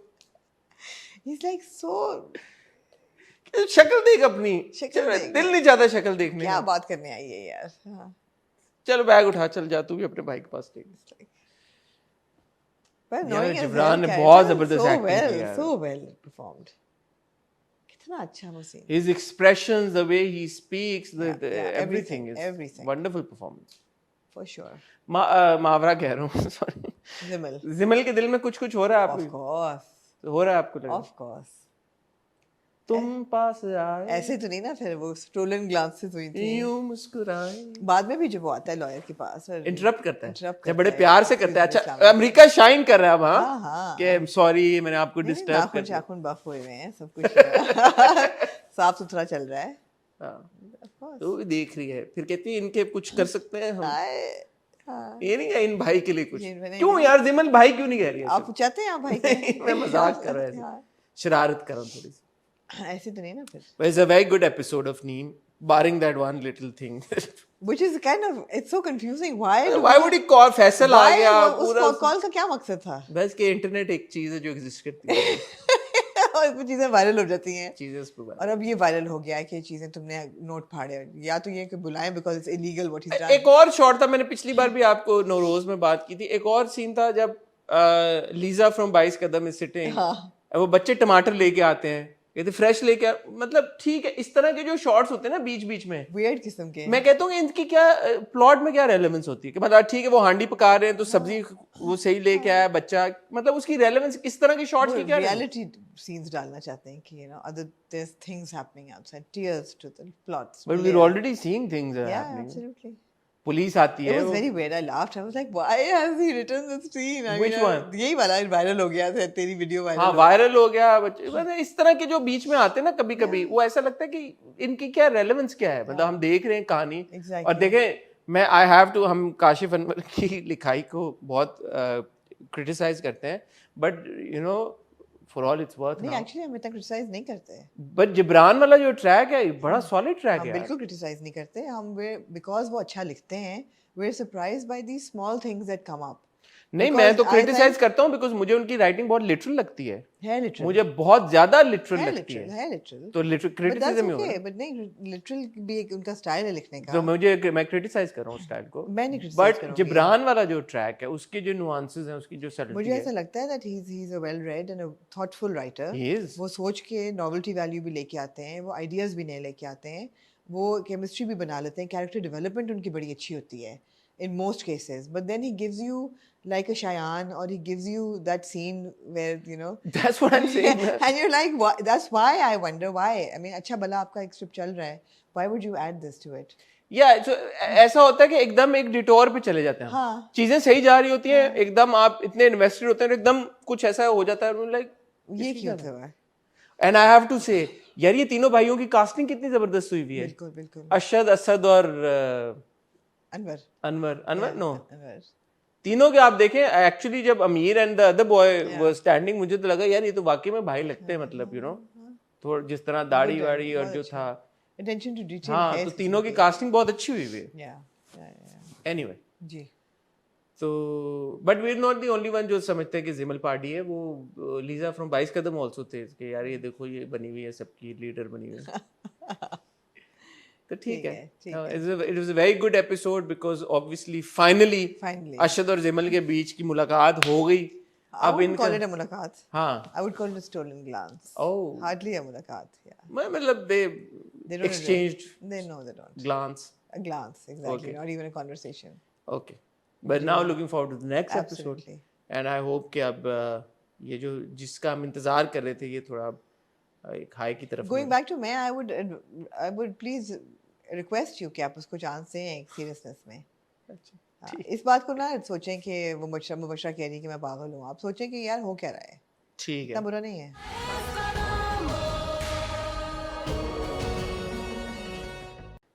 He's like so, शक्ल देख अपनी. शक्ल देख. दिल नहीं चाहता शक्ल देखने क्या का. बात करने आई है यार. हाँ. चलो बैग उठा, चल जा तू भी अपने भाई के पास टेक. But यार, knowing his जिब्रान ने character, बहुत जबरदस्त so acting well, की यार. so well performed. कितना अच्छा वो scene. His expressions, the way he speaks, Yeah, everything is everything. wonderful performance. For sure. मावरा कह रहा हूँ, सॉरी. Zimmel. जिमल के दिल में कुछ कुछ हो रहा है Of आपको? course. हो रहा है आपको लग रहा है? Of course. तुम पास आए ऐसे तो नहीं ना, फिर वो stolen glances हुई थी. यूं मुस्कुराए. बाद में भी जब वो आता है लॉयर के पास और इंटरप्ट करता है. interrupt जब बड़े करता प्यार है, से करता है. इस्लाम अच्छा, में. अमेरिका शाइन कर रहा है अब. हाँ, हाँ हाँ. कि सॉरी मैंने आपको नहीं, डिस्टर्ब नाखून कर दिया. चाखून बफ हुए हुए हैं, सब कुछ साफ सुथरा चल रहा है. हाँ, Of course. तो भी देख रही है. फिर कहती है इनके कुछ कर सकते हैं हम. हाँ. ये नहीं है इन भाई के लिए कुछ. ये मैंने- क्यों यार जिमल भाई क्यों नहीं कह रही है? आप चाहते हैं आप भाई नहीं, मैं मजाक कर रहा था. हाँ. शरारत कर रहा हूँ थोड़ी सी। ऐसे तो नहीं ना फिर. But it's a very good episode of Neem, barring that one little thing. Which is kind of, it's so confusing. Why? Why would he call? Faisal uh Why? गया उस पूरा। कॉल का क्या मकसद था? बस कि इंटरनेट एक चीज है जो एग्जिस्ट करती है, और इसमें चीजें वायरल हो जाती हैं. चीजें उस पर और अब ये वायरल हो गया है कि ये चीजें तुमने नोट फाड़े, या तो ये कि बुलाएं because it's illegal what he done. एक और शॉट था, मैंने पिछली बार भी आपको नौरोज में बात की थी, एक और सीन था जब Lisa from 22 Kadam is sitting, वो बच्चे टमाटर लेके आते हैं, कहते फ्रेश लेके मतलब ठीक है, इस तरह के जो शॉट्स होते हैं ना बीच बीच में, वियर्ड किस्म के. मैं कहता हूँ कि इनकी क्या प्लॉट में क्या रेलेवेंस होती है कि मतलब ठीक है वो हांडी पका रहे हैं तो सब्जी वो सही लेके आया बच्चा, मतलब उसकी रेलेवेंस इस तरह के शॉट्स की क्या रियलिटी सीन्स डालना चाहते हैं कि other there things happening outside, tears to the plots. But we are already seeing things are happening. Absolutely. Police आती It है was very weird. I laughed. I was like, why has he written this scene? Which one? यही वाला viral हो गया था, तेरी video viral. हाँ viral हो गया बच्चे, मतलब इस तरह के जो बीच में आते हैं ना कभी कभी, वो ऐसा लगता है कि इनकी क्या रेलेवेंस क्या है, मतलब हम देख रहे हैं कहानी. Exactly. और देखें मैं आई हैव टू, हम काशिफ अनवर की लिखाई को बहुत क्रिटिसाइज करते हैं, but you know for all it's worth नहीं, एक्चुअली हम इतना क्रिटिसाइज नहीं करते. बट जिब्रान वाला जो ट्रैक है बड़ा सॉलिड ट्रैक हम है. बिल्कुल क्रिटिसाइज नहीं करते. हम बिकॉज वो अच्छा लिखते हैं, we're surprised by these small things that come up. नहीं मैं तो क्रिटिसाइज करता हूँ बिकॉज मुझे उनकी राइटिंग बहुत लिटरल लगती है. है लिटरल. मुझे बहुत ज्यादा लिटरल लगती है. है लिटरल. तो लिटरल क्रिटिसिज्म ही होगा. बट नहीं, लिटरल भी एक उनका स्टाइल है लिखने का. तो मैं क्रिटिसाइज कर रहा हूँ स्टाइल को. मैं नहीं criticize बट करूंगी. जिब्रान वाला जो ट्रैक है उसके जो नुआंसेस हैं, उसकी जो मुझे सटलिटी ऐसा है, लगता है that he's a well read and a thoughtful writer. He is. वो सोच के नॉवेल्टी वैल्यू भी लेके आते हैं, वो आइडियाज भी नए लेके आते हैं, वो केमिस्ट्री भी बना लेते हैं, कैरेक्टर डेवलपमेंट उनकी बड़ी अच्छी होती है in most cases, but then he gives you like a Cheyenne, or he gives you that scene where that's what I'm saying. and you're like, why? That's why I wonder why. I mean, अच्छा भला आपका एक script चल रहा है, why would you add this to it? so ऐसा होता है कि एकदम एक डिटोर पे चले जाते हैं. हाँ. चीजें सही जा रही होती हैं, एकदम आप इतने इन्वेस्टेड होते हैं, एकदम कुछ ऐसा हो जाता है लाइक ये क्यों था? एंड आई हैव टू से यार ये तीनों भाइयों की कास्टिंग कितनी जबरदस्त हुई हुई है. बिल्कुल बिल्कुल. अशद, असद और अनवर नो, तीनों के आप देखें एक्चुअली जब अमीर and the other boy were standing, मुझे तो लगा यार ये तो वाकई में भाई लगते हैं, मतलब थोड़ा जिस तरह दाढ़ी वाड़ी और जो था अटेंशन टू डिटेल. हाँ, तो तीनों की कास्टिंग बहुत अच्छी हुई है. एनीवे जी. तो but we are not the only one जो समझते हैं कि जिमल पार्टी है. वो लीजा फ्रॉम 22 कदम आल्सो थे कि यार ये देखो ये बनी हुई है, सबकी लीडर बनी हुई है. तो ठीक है. It was a very good episode because obviously finally Ashad और जिमल के बीच की मुलाकात हो गई. अब इनका मुलाकात. हाँ, I would call it a stolen glance. Oh, hardly a मुलाकात. Yeah. मतलब they exchanged. They know they don't. Glance. A glance, exactly. Okay. Not even a conversation. Okay. But now looking forward to the next episode. Absolutely. And I hope कि अब ये जो जिसका हम इंतजार कर रहे थे ये थोड़ा एक हाई की तरफ. Going back to मैं, I would please request you कि आप उसको चांस दें एक सीरियसनेस में. अच्छा. इस बात को ना सोचें कि वो मुबशरा कह रही है कि मैं पागल हूँ. आप सोचें कि यार हो क्या रहा है. ठीक है. इतना बुरा नहीं है.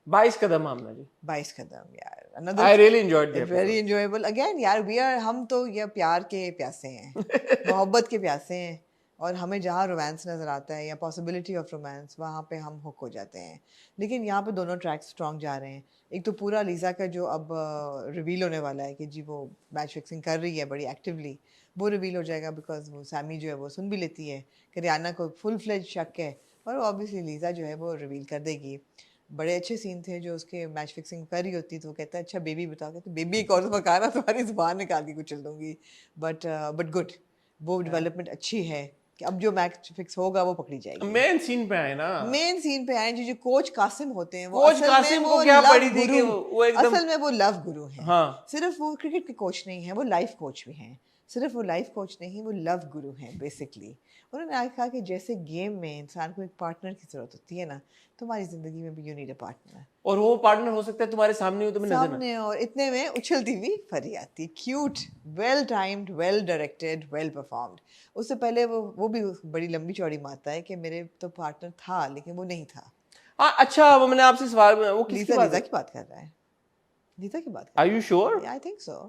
22 कदम आमना जी. 22 कदम यार. I really enjoyed the episode. Very enjoyable. Again यार हम तो ये प्यार के प्यासे हैं, मोहब्बत के प्यासे हैं, और हमें जहाँ रोमांस नज़र आता है या पॉसिबिलिटी ऑफ रोमांस, वहाँ पे हम हुक हो जाते हैं. लेकिन यहाँ पे दोनों ट्रैक्स स्ट्रॉन्ग जा रहे हैं. एक तो पूरा लीजा का जो अब रिवील होने वाला है कि जी वो मैच फिक्सिंग कर रही है बड़ी एक्टिवली, वो रिवील हो जाएगा बिकॉज वो सैमी जो है वो सुन भी लेती है कि रियाना को फुल फ्लेज शक है, और ऑब्वियसली लीजा जो है वो रिवील कर देगी. बड़े अच्छे सीन थे जो उसके मैच फिक्सिंग कर रही होती तो वो कहता है अच्छा बेबी बताओ, तो बेबी एक और दफ़ा कहा ना तुम्हारी ज़ुबान निकाल के कुचल दूंगी. बट गुड, वो डेवलपमेंट अच्छी है कि अब जो मैच फिक्स होगा वो पकड़ी जाएगी. मेन सीन पे आए ना, मेन सीन पे आए जो कोच कासिम होते हैं. वो कोच कासिम को क्या पड़ी थी कि वो एकदम असल में वो लव गुरु हैं. हाँ. सिर्फ वो क्रिकेट के कोच नहीं है, वो लाइफ कोच भी हैं. सिर्फ वो लाइफ कोच नहीं, वो लव गुरु हैं बेसिकली. उन्होंने कहा कि जैसे गेम में इंसान को एक पार्टनर की जरूरत होती है ना, तुम्हारी जिंदगी में भी यू नीड अ पार्टनर. और वो पार्टनर हो सकता है तुम्हारे सामने हो, तुम्हें नजर सामने, और इतने में उछलती हुई परी आती, cute, well timed, well directed, well performed. उससे पहले वो भी बड़ी लंबी चौड़ी मारता है कि मेरे तो पार्टनर था लेकिन वो नहीं था. अच्छा, वो मैंने आपसे सवाल, वो लीजा की बात कर रहा है. लीजा की बात. Are you sure? Yeah, I think so.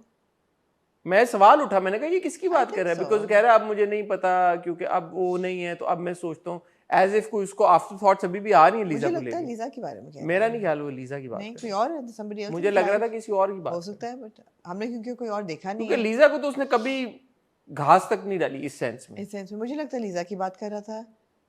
मैं सवाल उठा, मैंने कहा ये किसकी बात कर रहा है, so. बिकॉज कह रहा है अब मुझे नहीं पता क्योंकि अब वो नहीं है, तो अब मैं सोचता हूँ एज इफ कोई उसको आफ्टर थॉट्स अभी भी आ रही है लीजा मुझे को लगता है लेके। लीजा के बारे में क्या मेरा नहीं ख्याल वो लीजा की बात नहीं कर कोई रहा है। और है somebody else मुझे in लग his रहा था life. किसी और की बात हो कर सकता है बट हमने क्योंकि कोई और देखा रहा है। नहीं क्योंकि है लीजा को तो उसने कभी घास तक नहीं डाली इस सेंस में। इस सेंस में मुझे लगता है लीजा की बात कर रहा था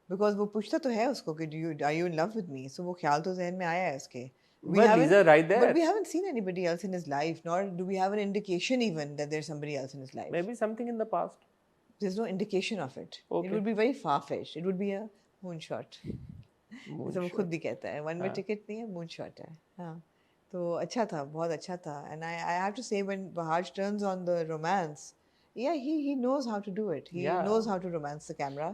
बिकॉज वो पूछता तो है उसको कि are you in love with me, so वो ख्याल तो जहन में आया है उसके But Lisa right there. but we haven't seen anybody else in his life, nor do we have an indication even that there's somebody else in his life. Maybe something in the past. There's no indication of it. Okay. It would be very far-fetched. It would be a moonshot. जैसे वो खुद भी कहता है one way ticket नहीं है, moonshot है। हाँ, तो अच्छा था, बहुत अच्छा था। And I have to say when Wahaj turns on the romance, yeah, he knows how to do it. He knows how to romance the camera,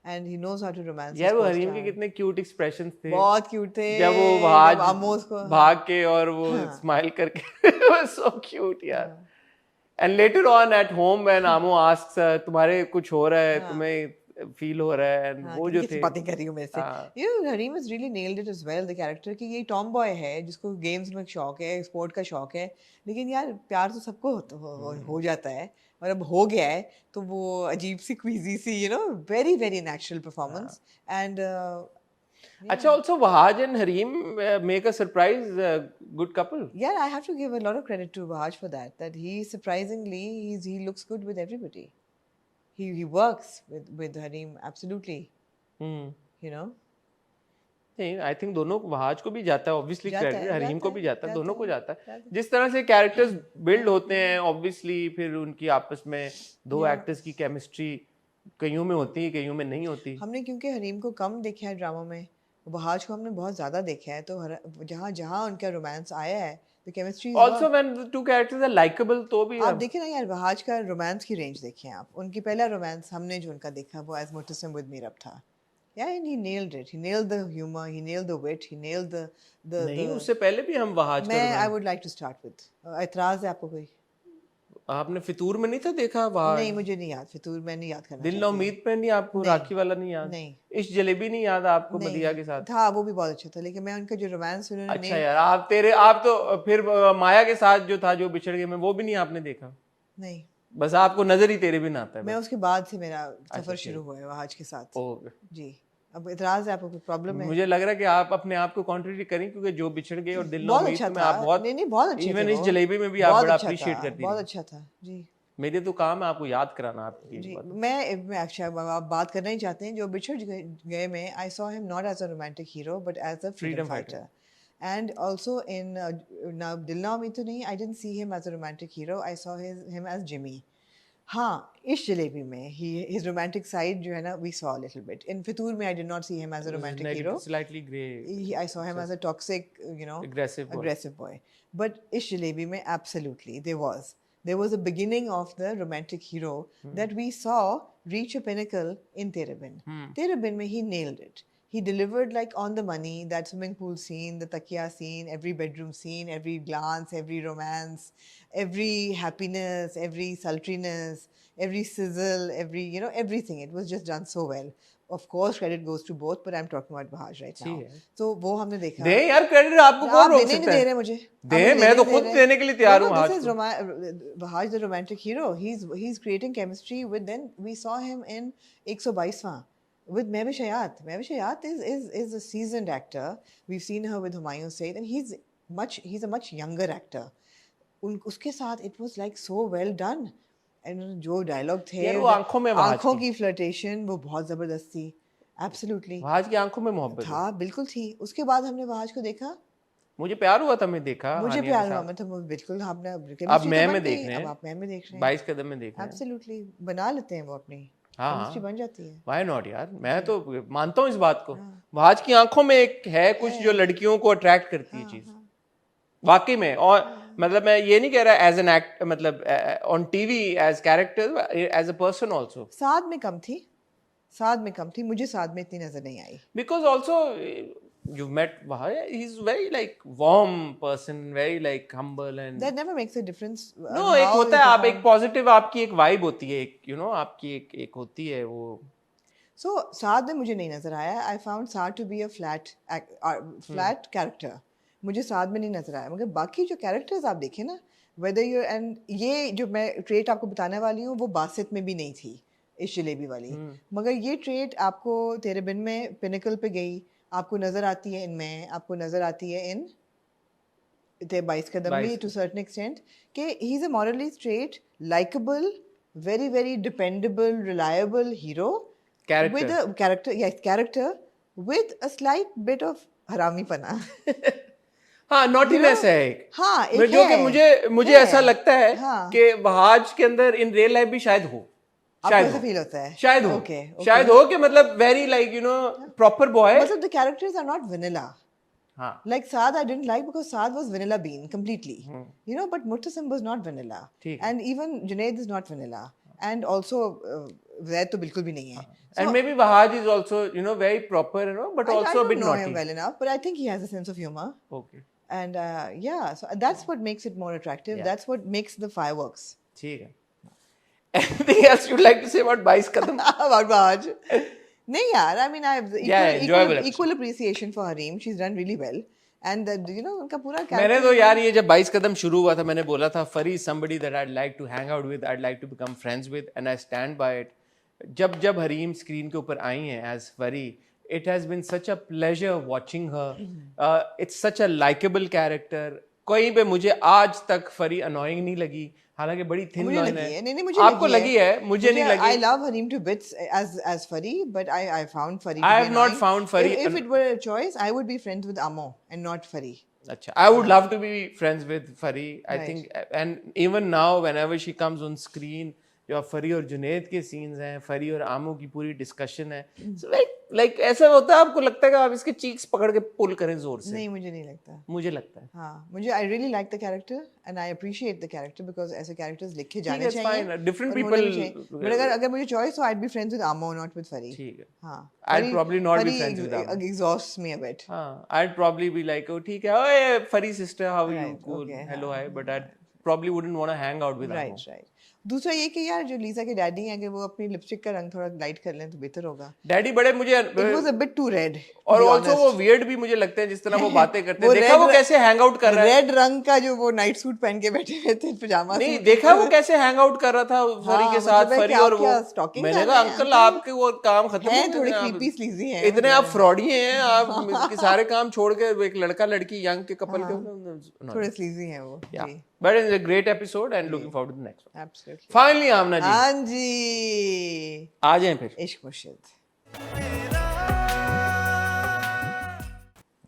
and he knows how to romance. यार वो हरीम के कितने क्यूट एक्सप्रेशंस थे, बहुत cute थे जब वो आमोस को भाग के और वो स्माइल करके was so cute यार। And later on at home when Amo asks तुम्हारे कुछ हो रहा है, तुम्हें फील हो रहा है, and वो जो थे बातें कर रही हूँ मेरे से। You know, Harim has really nailed it as well, the character, कि ये टॉम बॉय है जिसको गेम्स में शौक है, स्पोर्ट का शौक है, लेकिन यार प्यार तो सबको हो जाता है, और अब हो गया है तो वो अजीब सी क्वीजी सी, you know, very very natural performance and अच्छा, also Wahaj and Harim make a surprise good couple. yeah, I have to give a lot of credit to Wahaj for that he surprisingly he looks good with everybody. He works with Harim absolutely. You know, नहीं, I think दोनों वहाज को भी जाता है obviously credit, Hareem को भी जाता है, दोनों को जाता है। जाता जिस तरह से कैरेक्टर्स बिल्ड होते हैं ऑब्वियसली, फिर उनकी आपस में दो एक्टर्स की केमिस्ट्री कईयों में होती है, कईयों में नहीं होती। हमने क्योंकि हरीम को कम देखा है ड्रामा में, बहाज को हमने बहुत ज्यादा देखा है, तो जहाँ जहाँ उनका रोमांस आया है the chemistry is also when the two characters are likable, तो भी आप देखें ना यार, बहाज का रोमांस की रेंज देखें आप, उनकी पहला रोमांस हमने जो उनका देखा वो एज मोटिसम विद मीरब था। Yeah, and he nailed it. He nailed the humor, he nailed the wit, he nailed the नहीं, उससे पहले भी हम वहाज मैं I would like to start with एतराज है आपको कोई? आपने फितूर में नहीं था देखा वहाज? नहीं, मुझे नहीं याद, फितूर मैं नहीं याद करना दिल ना उम्मीद पे नहीं आपको, राखी वाला नहीं याद? नहीं। इश्क जलेबी नहीं याद आपको बदिया के साथ? था, वो भी बहुत अच्छा था, लेकिन मैं उनका जो रोमांस उन्होंने अच्छा यार, आप तो फिर माया के साथ जो था, जो बिछड़ गए, मैं वो भी नहीं आपने देखा? नहीं, बस आपको नजर ही तेरे भी ना आता है। मैं उसके बाद से मेरा सफर शुरू हुआ है वहाज के साथ। जी, अब इतराज है आपको, कोई प्रॉब्लम है? मुझे लग रहा है कि आप अपने आप को कॉन्ट्रडिक्ट करें, क्योंकि जो बिछड़ गए और दिल ना उम्मीद में आप बहुत बहुत अच्छे इवन थे, इस जलेबी में भी आप बड़ा अच्छा अप्रिशिएट था, करती बहुत हैं। अच्छा था जी। मेरे तो काम है आपको याद कराना आपकी जी, बात। मैं अच्छा आप बात करना ही चाहते हैं जो बिछड़ गए में, I saw him not as a romantic hero but as a freedom fighter, and also in Dil Na Umeed To Nahin, I didn't see him as a romantic hero, I saw him as Jimmy. हाँ, इस जलेबी में his romantic side जो है ना, we saw a little bit. In फितूर में I did not see him as a romantic hero. Slightly grey. I saw him as a toxic, you know, aggressive boy. But इस जलेबी में absolutely there was a beginning of the romantic hero that we saw reach a pinnacle in Tere Bin. Tere Bin में he nailed it. He delivered like on the money, that swimming pool scene, the takiya scene, every bedroom scene, every glance, every romance, every happiness, every sultriness, every sizzle, every, you know, everything. It was just done so well. Of course, credit goes to both, but I'm talking about Bhaj right now. So वो हमने देखा। दे यार credit, आपको कौन रोक सकता है? नहीं दे रहे मुझे। दे, मैं तो खुद देने के लिए तैयार हूँ। This is Bhaj the romantic hero. He's creating chemistry with, then we saw him in 122वां with Mehwish Hayat. Mehwish Hayat is a seasoned actor. We've seen her with Humayun Saeed, and he's a much younger actor. उसके साथ it was like so well done. And जो dialogue थे, वो आंखों की flirtation वो बहुत जबरदस्त थी। Absolutely. वहाज की आंखों में मोहब्बत था, बिल्कुल थी। उसके बाद हमने वहाज को देखा, मुझे प्यार हुआ था, मैं देखा, मुझे प्यार हुआ, मैं तो बिल्कुल आपने अब मैं देख रहे हैं, अब आप मैं देख रहे हैं, 22 कदम में देख रहे हैं। Absolutely, बना लेते हैं वो अपनी केमिस्ट्री बन जाती है। Why not यार, मैं तो मानता हूँ इस बात को। वहाज की आंखों में एक है कुछ जो लड़कियों को अट्रैक्ट करती है चीज, वाकई में। और मतलब मैं ये नहीं कह रहा एज एन एक्ट, मतलब on TV as character, as a person also. साथ में कम थी, मुझे साथ में इतनी नजर नहीं आई। Because also you met Wahaj, he's very like warm person, very like humble, and that never makes a difference. No, एक होता है, आप एक पॉजिटिव, आपकी एक वाइब होती है, एक you know, आपकी एक होती है वो। So साद में मुझे नहीं नजर आया। I found Saad to be a flat character. मुझे साद में नहीं नजर आया, मगर बाकी जो कैरेक्टर्स आप देखें ना, whether you're and ये जो मैं trait आपको बताने वाली हूँ वो बासित में भी नहीं थी इस जलेबी वाली, मगर ये trait आपको तेरे बिन में पिनिकल पे गई, आपको नजर आती है इनमें, आपको नजर आती है इन ते 22 कदम भी to certain extent कि he's a morally straight, likable, very very dependable, reliable hero with a character with a slight bit of हरामीपना. हाँ, नॉटीनेस है एक. हाँ, एक जो कि है, मुझे ऐसा लगता है हाँ. कि वहाज के अंदर इन रियल लाइफ भी शायद हो. आपको ऐसा फील होता है? शायद हो. Okay. शायद हो कि मतलब very like you no proper boy. मतलब the characters are not vanilla. हाँ. Like Saad I didn't like because Saad was vanilla bean completely. You know, but Muttasim was not vanilla. And even Junaid is not vanilla. And also Zaid तो बिल्कुल भी नहीं है. And maybe Wahaj is also, you know, very proper, you know, but also a bit naughty. I don't know him well enough, but I think he has a sense of humor. Okay. And yeah, so that's what makes it more attractive. That's what makes the fireworks. ठीक है. Anything else you'd like to say about 22 Kadam? About Wahaj? नहीं यार, I mean I have equal appreciation for Hareem. She's done really well. And you know उनका पूरा मैंने तो यार ये जब 22 कदम शुरू हुआ था मैंने बोला था Fari is somebody that I'd like to hang out with, I'd like to become friends with, and I stand by it. जब हरीम स्क्रीन के ऊपर आई हैं as Fari, it has been such a pleasure watching her. It's such a likable character. कहीं पे मुझे आज तक Fari annoying नहीं लगी, हालांकि बड़ी थिन लाइन है. नहीं मुझे आपको लगी है, मुझे नहीं लगी. I love Hareem to bits as Fari, but I found Fari. I have not found Fari. If it were a choice, I would be friends with Amo and not Fari. अच्छा, I would love to be friends with Fari. I think, and even now whenever she comes on screen, जो फरी और जुनेद के scenes हैं, फरी और आमो की पूरी डिस्कशन है, लाइक ऐसा होता है आपको लगता है कि आप इसके चीक्स पकड़ के पुल करें जोर से. नहीं मुझे नहीं लगता. मुझे लगता है. हाँ, मुझे I really like the character and I appreciate the character because ऐसे characters लिखे जाने चाहिए. Different people. But अगर मुझे choice हो, I'd be friends with Amo, not with Fari. ठीक है. हाँ. I'd probably not be friends with Amo. Exhausts me a bit. हाँ, I'd probably be like, oh ठीक है, oh Fari sister, how are you? Cool. Hello, hi. But I probably wouldn't want to hang out with Amo. Right. दूसरा ये कि यार जो लीसा के daddy हैं कि वो अपनी लिपस्टिक का रंग थोड़ा लाइट कर लें तो बेहतर होगा. डैडी बड़े मुझे It was a bit too red. और ऑल्सो वो वियर्ड भी मुझे लगते हैं जिस तरह वो बातें करते हैं. देखा वो कैसे हैंग आउट कर रहा है. रेड रंग का जो वो नाइट सूट पहन के बैठे हुए थे पजामा. नहीं देखा वो कैसे हैंग आउट कर रहा था फरी के साथ. फरी और वो मैंने कहा अंकल आपके वो काम खत्म है, थोड़ी क्रीपी स्लीजी हैं, इतने आप फ्रॉडी हैं, आप सारे काम छोड़ के एक लड़का लड़की यंग के कपल के थोड़े स्लीजी हैं वो. जी. But it's a great episode and looking forward to the next one. Absolutely. Finally आमना जी. हाँ जी. आ जाएं फिर. इश्क मुर्शिद.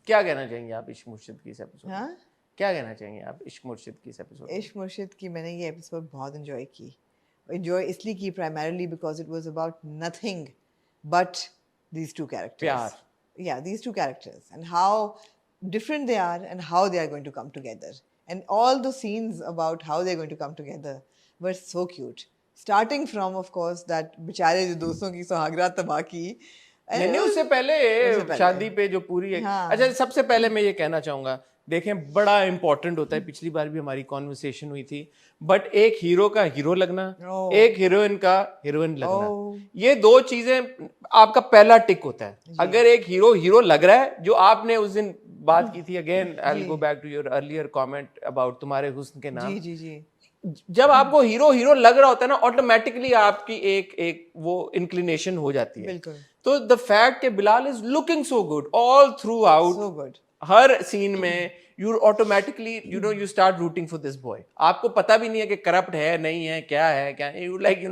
क्या कहना चाहेंगे आप इश्क मुर्शिद की इस एपिसोड? हाँ? क्या कहना चाहेंगे आप इश्क मुर्शिद की इस एपिसोड? इश्क मुर्शिद की मैंने ये एपिसोड बहुत एंजॉय की. एंजॉय इसलिए की primarily because it was about nothing but these two characters. प्यार. Yeah, these two characters and how different they are and how they are going to come together. And all the scenes about how they're going to come together were so cute. Starting from, of course, that बेचारे जो दोस्तों की सुहागरात तबाह की. नहीं उससे पहले शादी पे जो पूरी है. अच्छा सबसे पहले मैं ये कहना चाहूंगा, देखें बड़ा इंपॉर्टेंट होता है, पिछली बार भी हमारी कॉन्वर्सेशन हुई थी, बट एक हीरो का हीरो लगना, एक हीरोइन का हीरोइन लगना, ये दो चीजें आपका पहला टिक होता है. अगर एक हीरो लग रहा है, जो आपने उस दिन बात की थी, again I will go back to your earlier comment about तुम्हारे हुस्न के नाम. जी. जब आपको हीरो लग रहा होता है ना, ऑटोमेटिकली आपकी एक वो इंक्लिनेशन हो जाती है. बिल्कुल. तो द फैक्ट कि Bilal is looking so good all throughout, so good. हर सीन में you automatically you start rooting for this boy. आपको पता भी नहीं है कि करप्ट है नहीं है, क्या है you like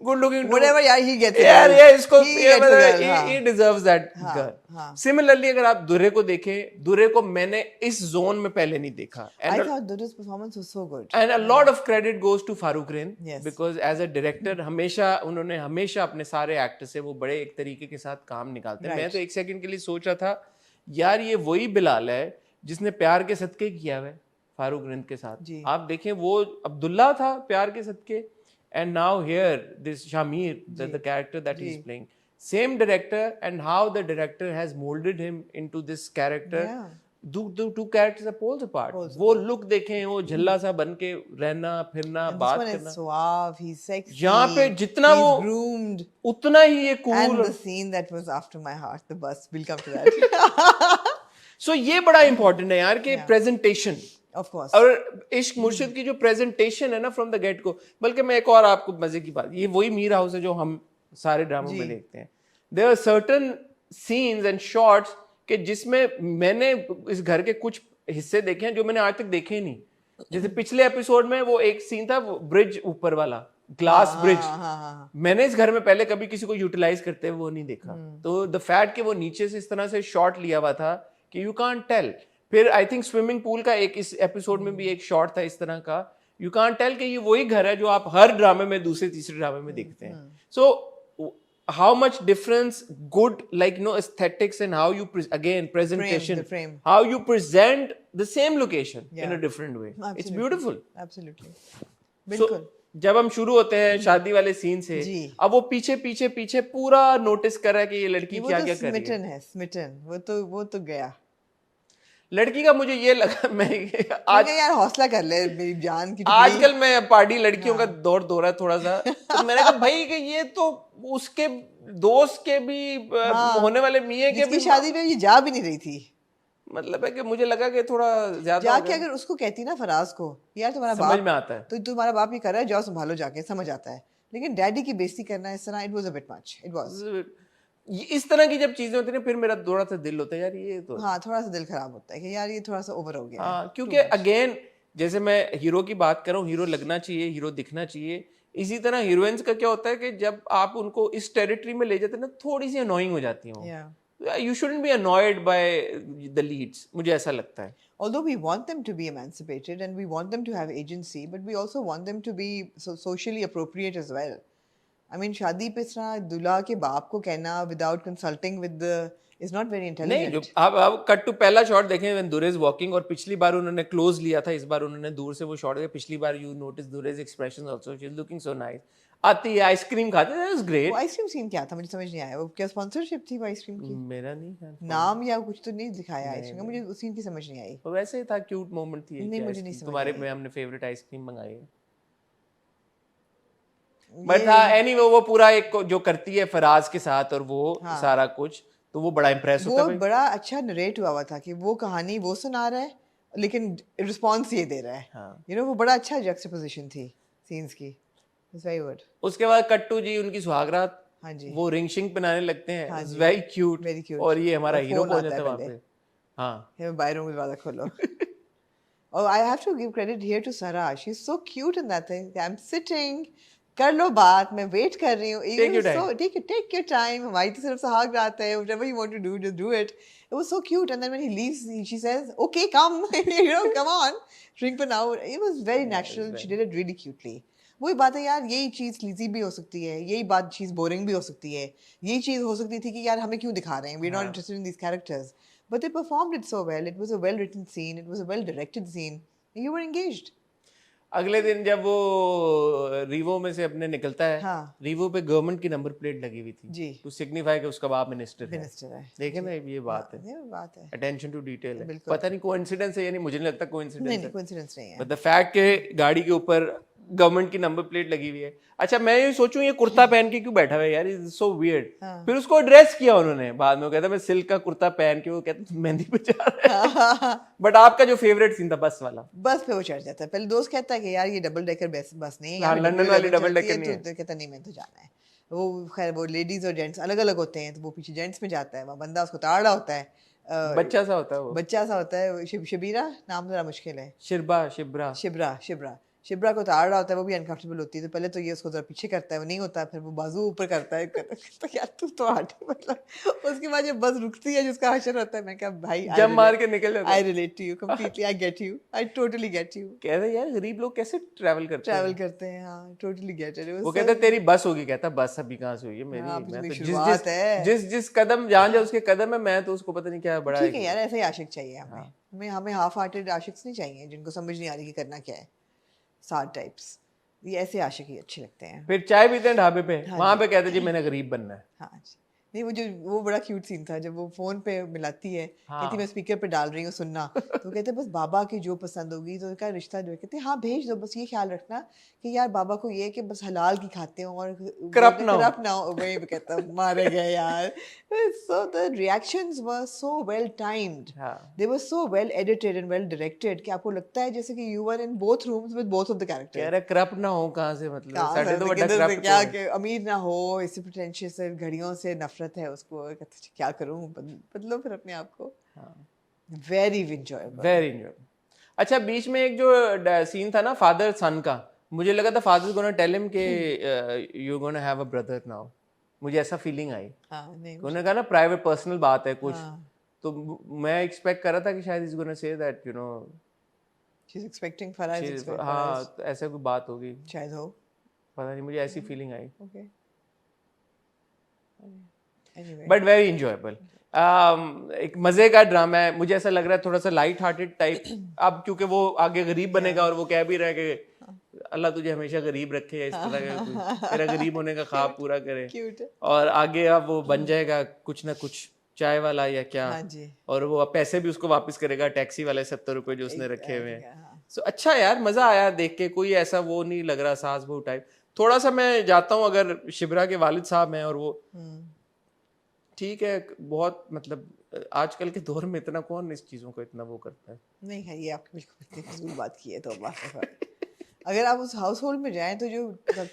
good looking whatever he gets. इसको he deserves that girl. Similarly अगर आप दुर्रे को देखें, दुर्रे को मैंने इस जोन में पहले नहीं देखा. I thought Durre's performance was so good. And a lot of credit goes to Farooq Rain. Yes. Because as a director उन्होंने हमेशा अपने सारे एक्टर से वो बड़े एक तरीके के साथ काम निकालते हैं. मैं तो एक सेकंड के लिए सोच रहा था यार ये वही बिलाल है जिसने प्यार के सदके किया हुआ है फारूक रिंद के साथ. आप देखें वो अब्दुल्ला था प्यार के सदके, and now here this Shameer the character that he is playing, same director, and how the director has moulded him into this character. Two characters are poles apart. वो लुक देखें, वो झल्ला सा बन के रहना फिरना बात करना, suave, he's sexy, यहाँ पे जितना वो groomed, उतना ही ये cool. and the scene that was after my heart, the bus, we'll come to that. So ये बड़ा इंपॉर्टेंट है यार कि प्रेजेंटेशन ऑफ कोर्स। और इश्क मुर्शिद की जो प्रेजेंटेशन है ना फ्रॉम द गेट को, बल्कि मैं एक और आपको मजे की बात, ये वही मीर हाउस है जो हम सारे ड्रामों में देखते हैं। There are certain scenes and shots कि जिसमें मैंने इस घर के कुछ हिस्से देखे हैं जो मैंने आज तक देखे ही नहीं। जैसे पिछले एपिसोड में वो एक सीन था, ब्रिज ऊपर वाला, ग्लास ब्रिज, मैंने इस घर में पहले कभी किसी को यूटिलाइज करते हुए वो नहीं देखा। तो द फैक्ट कि वो नीचे से इस तरह से शॉट लिया हुआ था कि यू कांट टेल। फिर आई थिंक स्विमिंग पूल का एक इस एपिसोड में भी एक शॉट था इस तरह का, यू कांट टेल कि ये वही घर है जो आप हर ड्रामे में, दूसरे तीसरे ड्रामे में देखते हैं। सो how much difference good, like, you know, aesthetics and how you again presentation, the frame. how you present the same location in a different way. Absolutely. It's beautiful. Absolutely. So बिल्कुल। जब हम शुरू होते हैं शादी वाले सीन से, अब वो पीछे पीछे पीछे पूरा नोटिस कर रहा है कि ये लड़की क्या क्या कर रही है। स्मिटन, वो तो गया। लड़की का मुझे ये लगा, मैं आज यार हौसला कर ले मेरी जान की। आजकल मैं पार्टी लड़कियों का दौर हो रहा है थोड़ा सा, तो मैंने कहा भाई कि ये तो उसके दोस्त के भी होने वाले मियां के भी शादी में ये जा भी नहीं रही थी। मतलब है कि मुझे लगा कि थोड़ा ज्यादा जाके अगर उसको कहती ना फराज को, यार तुम्हारा समझ बाप में आता है, तो तुम्हारा बाप ये कर रहा है, जाओ संभालो जाके, समझ आता है। लेकिन डैडी की बेइज्जती करना इस तरह, it was a bit much, it was. इस तरह की जब चीजें होती हैं फिर मेरा थोड़ा सा दिल होता है यार ये तो, हाँ थोड़ा सा दिल खराब होता है कि यार ये थोड़ा सा ओवर हो गया। हाँ, क्योंकि अगेन जैसे मैं हीरो की बात कर रहा हूँ, हीरो लगना चाहिए, हीरो दिखना चाहिए। इसी तरह हीरोइंस का क्या होता है कि जब आप उनको इस टेरिटरी में ले जाते हैं ना, थोड़ी सी अनोइंग हो जाती हैं। You shouldn't be annoyed by the leads, मुझे ऐसा लगता है। Although we want them to be emancipated and we want them to have agency, but we also want them to be socially appropriate as well. I mean, शादी पे इस तरह दूल्हा के बाप को कहना without consulting with the is not very intelligent. नहीं, जो आप कट टू पहला शॉट देखें when Durraiz walking, और पिछली बार उन्होंने क्लोज लिया था, इस बार उन्होंने दूर से वो शॉट दिया। पिछली बार you notice Durraiz expressions also, she is looking so nice. आती है आइसक्रीम खाते, that was great. वो आइसक्रीम सीन क्या था मुझे समझ नहीं आया। वो क्या स्पॉन्सरशिप थी वो आइसक्रीम की? मेरा नहीं ख्याल, नाम या कुछ तो नहीं दिखाया आइसक्रीम का, मुझे उस सीन की समझ नहीं आई। वो वैसे ही था, क्यूट मोमेंट थी। नहीं मुझे नहीं समझ तुम्हारे में हमने फेवरेट आइसक्रीम मंगाई है, बट हाँ एनीवे वो पूरा एक जो करती है फराज के साथ और वो सारा कुछ, तो वो बड़ा इंप्रेस होता है। वो बड़ा अच्छा नरेट हुआ था कि वो कहानी वो सुना रहा है लेकिन रिस्पॉन्स ये दे रहा है। यू नो वो बड़ा अच्छा जक्सटापोजिशन थी सीन्स की। It's very good. उसके बाद कट्टू जी उनकी सुहागरात, हाँ जी, वो रिंग शिंग पहनाने लगते हैं, it's very cute, very cute. और ये हमारा हीरो पहुंच जाता है वहां पे। हाँ, ये बाहरों में दरवाजा खोलो। और I have to give credit here to Sara, she is so cute in that thing. I am sitting, कर लो बात, मैं वेट कर रही हूँ। Take your time. हमारी तो सिर्फ सुहाग रात है, whatever you want to do just do it. It was so cute, and then when he leaves, she says, "Okay, come, you know, come on, drink for now." It was very natural. She did it really cutely. वही बात है यार, यही चीज़ लीजी भी हो सकती है, यही बात चीज़ बोरिंग भी हो सकती है, यही चीज़ हो सकती थी कि यार हमें क्यों दिखा रहे हैं, we're not interested in these characters, but they performed it so well. It was a well written scene, it was a well directed scene, and you were engaged. अगले दिन जब वो रीवो में से अपने निकलता है, हाँ, रीवो पे गवर्नमेंट की नंबर प्लेट लगी हुई थी जी, टू सिग्निफाई कि उसका बाप मिनिस्टर है। देखे ना, ये बात है, ये बात है, अटेंशन टू डिटेल है। पता नहीं कोइंसिडेंस है या नहीं, मुझे नहीं लगता कोइंसिडेंस है। नहीं कोइंसिडेंस नहीं है, बट द फैक्ट के गाड़ी के ऊपर गवर्नमेंट की नंबर प्लेट लगी हुई है। अच्छा, मैं ये सोचूं ये कुर्ता पहन के क्यों बैठा हुआ है यार, इज सो वियर्ड। फिर उसको एड्रेस किया उन्होंने बाद में, वो कहता मैं सिल्क का कुर्ता पहन के, वो कहता मेहंदी पे जा रहा है। बट आपका जो फेवरेट सीन था बस वाला, बस पे वो चढ़ जाता है। पहले दोस्त कहता है कि यार ये डबल डेकर बस नहीं है, लंदन वाली डबल डेकर नहीं है, तो कहता नहीं मैं तो जाना है। वो खैर वो लेडीज और जेंट्स अलग अलग होते हैं, तो वो पीछे जेंट्स में जाता है, वहाँ बंदा उसको ताड़ रहा होता है, बच्चा सा होता है, वो बच्चा सा होता है, शबीरा नाम जरा मुश्किल है, शिब्रा शिब्रा को ताड़ रहा होता है, वो भी अनकंफर्टेबल होती है। तो पहले तो ये उसको जरा पीछे करता है, वो नहीं होता, फिर वो बाजू ऊपर करता है, तो यार तू तो हट, मतलब उसके बाद जब बस रुकती है जिसका हशर होता है, मैं क्या भाई जब मार के निकल जाता है। I relate to you completely, I get you, I totally get you. कहते हैं यार गरीब लोग कैसे ट्रैवल करते हैं, हाँ टोटली गेट इट। वो कहता है तेरी बस होगी, कहता बस अभी कहाँ से हुई है मेरी, मैं तो जिस कदम जहाँ जाए उसके कदम है, मैं तो उसको पता नहीं क्या बड़ा। ठीक है यार, ऐसे ही आशिक चाहिए हमें हाफ हार्टेड आशिक्स नहीं चाहिए जिनको समझ नहीं आ रही कि करना क्या है। सार टाइप्स, ये ऐसे आशिक ही अच्छे लगते हैं। फिर चाय पीते हैं ढाबे पे, वहां पे कहते जी मैंने गरीब बनना है। हाँ नहीं वो बड़ा क्यूट सीन था जब वो फोन पे मिलाती है, कहती मैं स्पीकर पे डाल रही हूँ सुनना, तो कहते बस बाबा की जो पसंद होगी, तो उनका रिश्ता जो है कहते हाँ भेज दो, बस ये ख्याल रखना कि यार बाबा को ये है कि बस हलाल की खाते हो और करप्ट ना हो। वही कहता मारे गए यार। So the reactions were so well timed, they were so well edited and well directed कि आपको लगता है जैसे कि you were in both rooms with both of the characters. कह रहे करप्ट ना हो कहाँ से, मतलब कहाँ साढ़े से, तो तो बड़ा किधर से करप्ट क्या कि अमीर ना हो, इससे प्रिटेंशियस है, घड़ियों से नफरत है उसको, कहते क्या करूं, बदलो फिर अपने आप को। Very enjoyable, very enjoyable. अच्छा, बीच में एक जो सीन था ना फादर सन का, मुझे लगा था फादर गोना टेल हिम कि you gonna have a brother now, मुझे ऐसा फीलिंग आई। हाँ नहीं उन्होंने कहा ना प्राइवेट पर्सनल बात है कुछ, हाँ, तो मैं एक्सपेक्ट कर रहा था कि शायद is gonna say that you know she is expecting Faraz, हाँ, तो ऐसे कोई बात होगी, शायद हो, पता नहीं, मुझे ऐसी feeling I. Okay anyway but very enjoyable. एक मजे का ड्रामा है, मुझे ऐसा लग रहा है थोड़ा सा लाइट हार्टेड टाइप। अब क्योंकि वो आगे गरीब बनेगा और वो कह भी रहा है कि अल्लाह तुझे हमेशा गरीब रखे, इस तरह का तेरा गरीब होने का ख्वाब पूरा करे, क्यूट है, और आगे अब वो बन जाएगा कुछ ना कुछ चाय वाला या क्या, हाँ जी, और वो पैसे भी उसको वापस करेगा, टैक्सी वाले 70 रुपए जो उसने रखे हुए हैं। हाँ। सो अच्छा यार, मजा आया देख के, कोई ऐसा वो नहीं लग रहा सास बहू टाइप। थोड़ा सा मैं जाता हूँ अगर शिबरा के वालिद साहब हैं और वो ठीक है, बहुत मतलब आजकल के दौर में इतना कौन इस चीजों को इतना वो करता है। नहीं है ये आपने बिल्कुल इतनी फजूल बात की है, तो अगर आप उस हाउस होल्ड में जाएं तो जो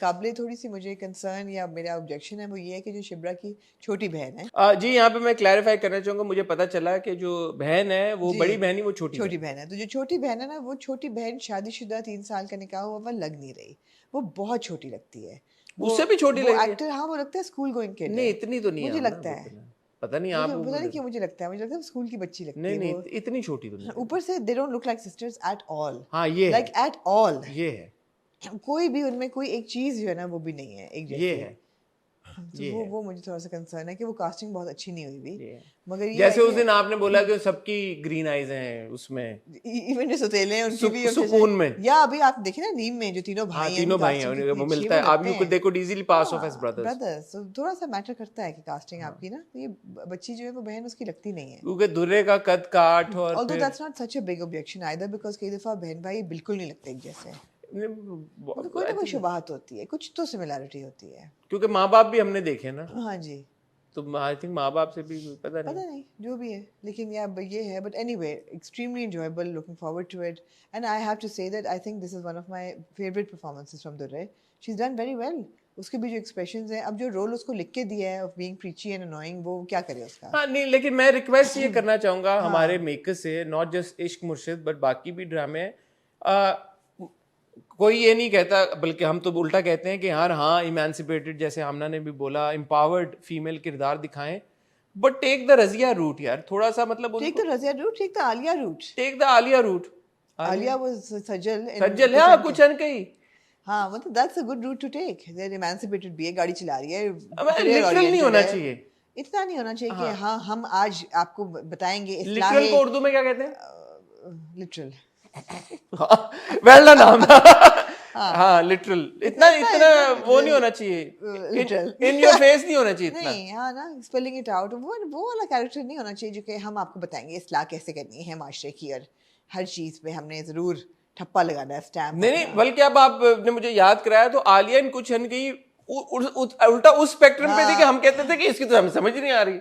काबिले थोड़ी सी मुझे कंसर्न या मेरा ऑब्जेक्शन है वो ये है कि जो शिबरा की छोटी बहन है, जी यहाँ पे मैं क्लैरिफाई करना चाहूंगा, मुझे पता चला कि जो बहन है वो जी, बड़ी बहन ही वो छोटी बहन है, तो जो छोटी बहन है ना, वो छोटी बहन शादीशुदा 3 साल का निकाह हुआ, वो लग नहीं रही, वो बहुत छोटी लगती है, उससे भी छोटी लगती है एक्टर, हाँ वो लगता है स्कूल गोइंग किड नहीं, इतनी तो नहीं मुझे है लगता है, पता नहीं आप पता नहीं क्यों मुझे लगता है स्कूल की बच्ची लगती नहीं है नहीं वो, इतनी छोटी तो नहीं, ऊपर से they don't look like sisters at all, हाँ ये लाइक एट ऑल, ये है, कोई भी उनमें कोई एक चीज जो है ना वो भी नहीं है एक जैसी, ये है, तो वो मुझे थोड़ा सा कंसर्न है कि वो कास्टिंग बहुत अच्छी नहीं हुई हुई, मगर ये जैसे उस दिन आपने बोला कि सबकी ग्रीन आईज हैं उसमें, इवन जो सौतेले हैं उनकी भी सुकून में, या अभी आप देखें ना नीम में जो तीनों भाई हैं, तीनों भाई हैं, वो मिलता है, आप you they could easily pass off as brothers, तो थोड़ा सा मैटर करता है कि कास्टिंग आपकी ना, ये बच्ची जो है वो बहन उसकी लगती नहीं है, क्योंकि दुर्रे का कद काठ, और although that's not such a big objection either, because कई दफा बहन भाई बिल्कुल नहीं लगते एक जैसे, कोई ना कोई शुबाहत होती है, कुछ तो सिमिलैरिटी होती है, क्योंकि माँ बाप भी हमने देखे ना, हाँ जी, तो आई थिंक माँ बाप से भी पता नहीं जो भी है, लेकिन ये है, but anyway extremely enjoyable, looking forward to it, and I have to say that I think this is one of my favourite performances from Durre, she is done very well, उसके भी जो एक्सप्रेशंस हैं, अब जो रोल उसको लिख के दिया है ऑफ बीइंग प्रीची एंड अनोइंग, वो क्या करे उसका, हाँ नहीं, लेकिन मैं रिक्वेस्ट ये करना चाहूंगा हमारे मेकर से, नॉट जस्ट इश्क मुर्शिद बट बाकी भी ड्रामे, कोई ये नहीं कहता, बल्कि हम तो उल्टा कहते हैं कि यार हाँ इमेंसिपेटेड, जैसे आमना ने भी बोला, एम्पावर्ड फीमेल किरदार दिखाएं, but take the Razia route यार, थोड़ा सा मतलब take the Razia route, take the Alia route, take the Alia route, Alia was Sajal Sajjal है कुछ अनकही, हाँ मतलब that's a good route to take, they emancipated भी है, गाड़ी चला रही है, लिटरल नहीं होना चाहिए, इतना नहीं होना चाहिए कि हाँ हम आज आपको बताएंगे लिटरल को उर्दू में क्या कहते हैं, लिटरल, वेल डन नाम, हाँ लिटरल, इतना वो नहीं होना चाहिए, इन योर फेस नहीं होना चाहिए इतना, नहीं, हाँ ना, स्पेलिंग इट आउट, वो वाला कैरेक्टर नहीं होना चाहिए जो कि हम आपको बताएंगे इस्लाह कैसे करनी है माशरे की, और हर चीज पे हमने जरूर ठप्पा लगाना है, स्टैम्प नहीं, बल्कि अब आपने मुझे याद कराया तो आलिया इन कुछ की उल्टा उस स्पेक्ट्रम पे थी कि हम कहते थे कि इसकी तो हमें समझ नहीं आ रही,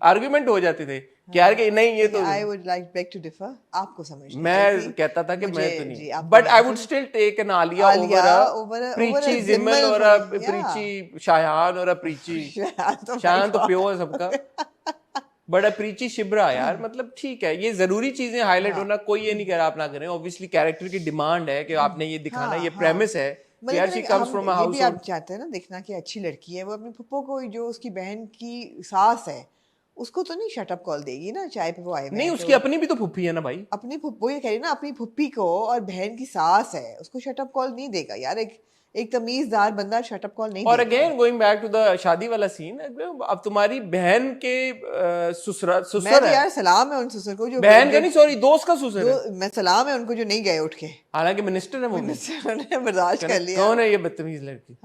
आर्गुमेंट हो जाते थे कि यार कि नहीं ये तो, I would like beg to differ, आपको समझ मैं कहता था कि मैं तो नहीं, but I would still take an Alia over a preachy जिमल और अ प्रीची शायान और अ प्रीची शायान तो प्योर सबका, बट अ प्रीची शिब्रा यार, मतलब ठीक है, ये जरूरी चीजें हाईलाइट होना, कोई ये नहीं कह रहा आप ना करें, ऑब्वियसली कैरेक्टर की डिमांड है कि आपने ये दिखाना, ये प्रेमिस है, यार she comes from a house, ये भी आप चाहते हैं ना देखना कि अच्छी लड़की है, वो अपनी फुप्पो को, जो उसकी बहन की सास है, उसको तो नहीं शट अप कॉल देगी ना, चाय पे वो आए नहीं, उसकी अपनी भी तो फुप्पी है ना भाई, अपनी फुप्पो, ये कह रही ना, अपनी फुप्पी को, और बहन की सास है, उसको शट अप कॉल नहीं देगा यार, एक तमीजदार बंदा शट अप कॉल नहीं और देगा। Again going back to the shaadi वाला सीन, अब तुम्हारी बहन के ससुर मैं तो है यार सलाम है उन ससुर को जो बहन का नहीं, सॉरी दोस्त का ससुर है, मैं सलाम है उनको जो नहीं गए उठ के, हालांकि मिनिस्टर है वो, उन्होंने बर्दाश्त कर लिया, कौन है ये बदतमीज लड़की,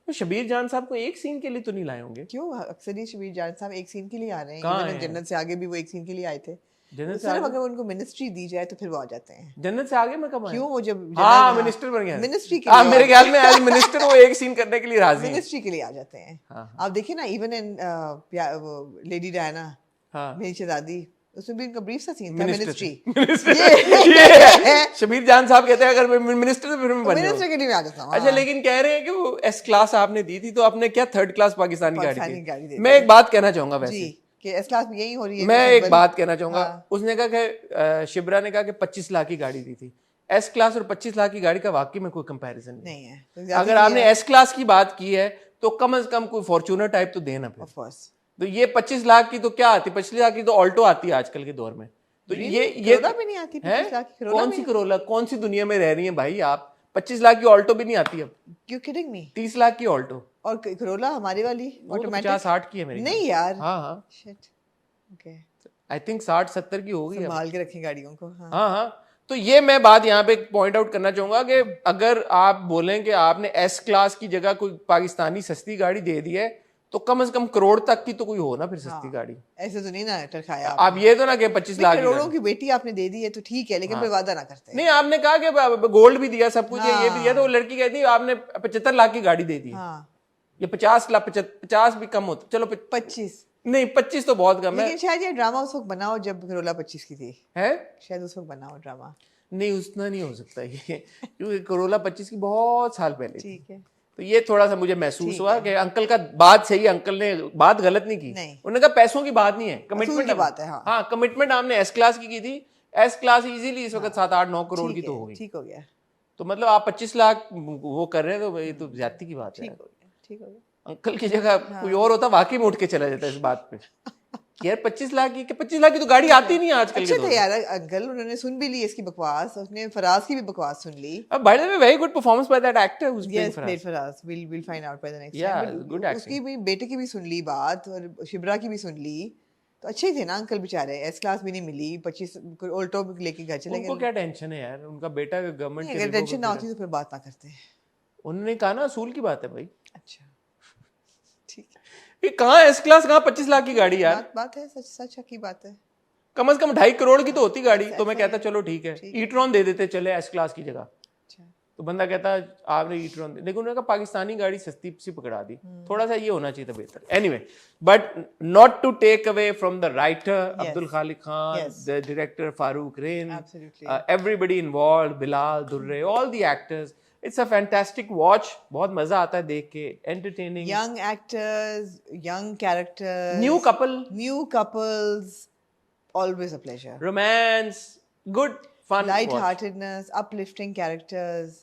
तो शबीर जान साहब को एक सीन के लिए तो नहीं लाए होंगे? क्यों, अक्सर ही शबीर जान साहब एक सीन के लिए आ रहे हैं। कहाँ Even हैं? जन्नत से आगे भी वो एक सीन के लिए आए थे। जन्नत से सिर्फ आगे? अगर उनको मिनिस्ट्री दी जाए तो फिर वो आ जाते हैं। जन्नत से आगे में कब आए? क्यों, वो जब हाँ मिनिस्टर बन गया, मिनिस्ट्री के हाँ लिए मेरे ख्याल में एज मिनिस्टर वो एक सीन करने के लिए राजी हैं। मिनिस्ट्री के लिए आ जाते हैं। हाँ, आप देखिए ना, इवन इन लेडी डायना, हाँ मेरी शहजादी, उसमें भी इनका ब्रीफ सा सीन था मिनिस्टर मिनिस्ट्री। ये शबीर जान साहब कहते हैं अगर मैं मिनिस्टर तो फिर मैं बन जाऊँ। मिनिस्टर के लिए मैं आ जाता हूँ। अच्छा लेकिन कह रहे हैं कि वो एस क्लास आपने दी थी तो आपने क्या थर्ड क्लास पाकिस्तानी पाकिस्तानी गाड़ी गाड़ी दे दी? मैं एक बात कहना चाहूंगा जी, वैसे, कि एस क्लास में यही हो रही है। मैं एक मुस्तकबिल। बात कहना चाहूंगा, हाँ। उसने कहा कि शिबरा ने कहा कि 25 लाख की गाड़ी दी थी। एस क्लास और 25 लाख की गाड़ी का वाकई में कोई कंपैरिजन नहीं नहीं है तो अगर आपने एस क्लास की बात की है तो कम से कम कोई फॉर्च्यूनर टाइप तो देना फिर। Of course. तो ये 25 लाख की तो क्या आती है? 25 लाख की तो ऑल्टो आती है आजकल के दौर में। तो ये करोला भी नहीं आती, है 25 लाख की करोला कौन भी सी नहीं। करोला, कौन सी दुनिया में रह रही है भाई आप? 25 लाख की ऑल्टो भी नहीं आती अब, यू किडिंग मी? 30 लाख की ऑल्टो, और करोला हमारी वाली वो तो ऑटोमेटिक 50-60 की है मेरी। नहीं यार, हाँ हाँ शिट, ओके, आई थिंक 60-70 की होगी अब। संभाल के रखें गाड़ियों को। हाँ, हाँ हाँ, तो ये मैं बात यहाँ पे पॉइंट आउट करना चाहूंगा कि अगर आप बोलें कि आपने एस क्लास की जगह कोई पाकिस्तानी सस्ती गाड़ी दे दी है तो कम से कम करोड़ तक की तो कोई हो ना फिर सस्ती गाड़ी। ऐसे तो नहीं ना टरखाया आप ये तो ना कि 25 लाख की करोड़ों गाड़ी। की बेटी आपने दे दी है तो ठीक है, लेकिन फिर वादा ना करते। नहीं आपने कहा कि गोल्ड भी दिया, सब कुछ ये भी दिया, तो वो लड़की कहती है आपने 75 लाख की गाड़ी दे दी है। हाँ, ये 50 लाख, 50 भी कम होता, चलो 25। नहीं 25 तो बहुत कम है। लेकिन शायद ये ड्रामा उस वक्त बनाओ जब करोला 25 की थी, है शायद उस वक्त बनाओ ड्रामा। नहीं उतना नहीं हो सकता ये, क्योंकि करोला 25 की बहुत साल पहले थी। ठीक है, तो ये थोड़ा सा मुझे महसूस हुआ कि अंकल का बात सही है, अंकल ने बात गलत नहीं की। नहीं। उन्होंने कहा पैसों की बात नहीं है, असूल कमिटमेंट की बात है। हाँ, हाँ कमिटमेंट आपने एस क्लास की थी, एस क्लास इजीली इस वक्त 7-8-9 करोड़ की तो होगी। ठीक हो गया, तो मतलब आप 25 लाख वो कर रहे हैं तो ये तो ज्यादती की बात है। ठीक हो गया, ठीक हो गया। अंकल की जगह कोई और होता वाकई में उठ के चला जाता इस बात पे यार 25 लाख की, 25 लाख की तो गाड़ी आती नहीं आजकल के अच्छा दौर था में। यार अंकल, उन्होंने सुन भी ली इसकी बकवास, उसने फराज की भी बकवास सुन ली। अब by the way very good performance by that actor who is playing Yes, for played Faraz. We'll find out by the next Yeah, time. But good acting. उसकी भी बेटे की भी सुन ली बात और शिबरा की भी सुन ली, तो अच्छे थे ना अंकल बेचारे। एस क्लास भी नहीं मिली, 25 ऑल्टो लेके घर चले उनको गए। क्या टेंशन है यार, उनका बेटा गवर्नमेंट नहीं, अगर टेंशन ना होती तो फिर बात ना करते। उन्होंने कहा ना असूल की बात है भाई, अच्छा, ठीक है, ये कहाँ एस क्लास, कहाँ 25 लाख की गाड़ी यार, बात है, सच सच की बात है। कम से कम 2.5 करोड़ की तो होती गाड़ी। तो मैं कहता चलो ठीक है ई-ट्रॉन दे देते चले एस क्लास की जगह। अच्छा, तो बंदा कहता आपने ई-ट्रॉन दे, लेकिन उन्होंने कहा पाकिस्तानी गाड़ी सस्ती सी पकड़ा दी, थोड़ा सा ये होना चाहिए था बेहतर। Anyway, but not to take away from the writer Abdul Khaliq Khan, Yes. The director Farooq Rind, Absolutely. everybody involved, Bilal Durre, all the actors. It's a fantastic watch, बहुत मजा आता है देख के, entertaining, young actors, young characters, new couple, new couples, always a pleasure. romance, good fun watch. Light-heartedness, uplifting characters,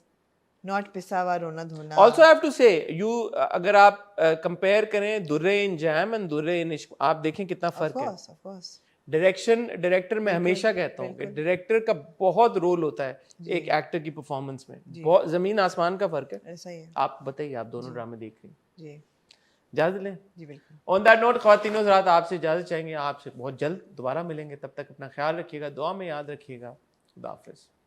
not पिसा हुआ रोना धोना। Also I have to say, you अगर आप compare करें दुर्रे इन जैम एंड दुर्रे इन इश्क, आप देखें कितना फर्क है। Of course. डायरेक्टर मैं हमेशा कहता हूँ कि डायरेक्टर का बहुत रोल होता है एक एक्टर की परफॉर्मेंस में, बहुत जमीन आसमान का फर्क है। ऐसा ही है आप बताइए, आप दोनों ड्रामे देख रहे हैं, जी, इजाजत लें। जी बिल्कुल। ऑन दैट नोट ख्वातीनो हज़रात, आपसे इजाजत चाहेंगे, आपसे बहुत जल्द दोबारा मिलेंगे, तब तक अपना ख्याल रखिएगा, दुआ में याद रखिएगा। खुदा हाफिज़।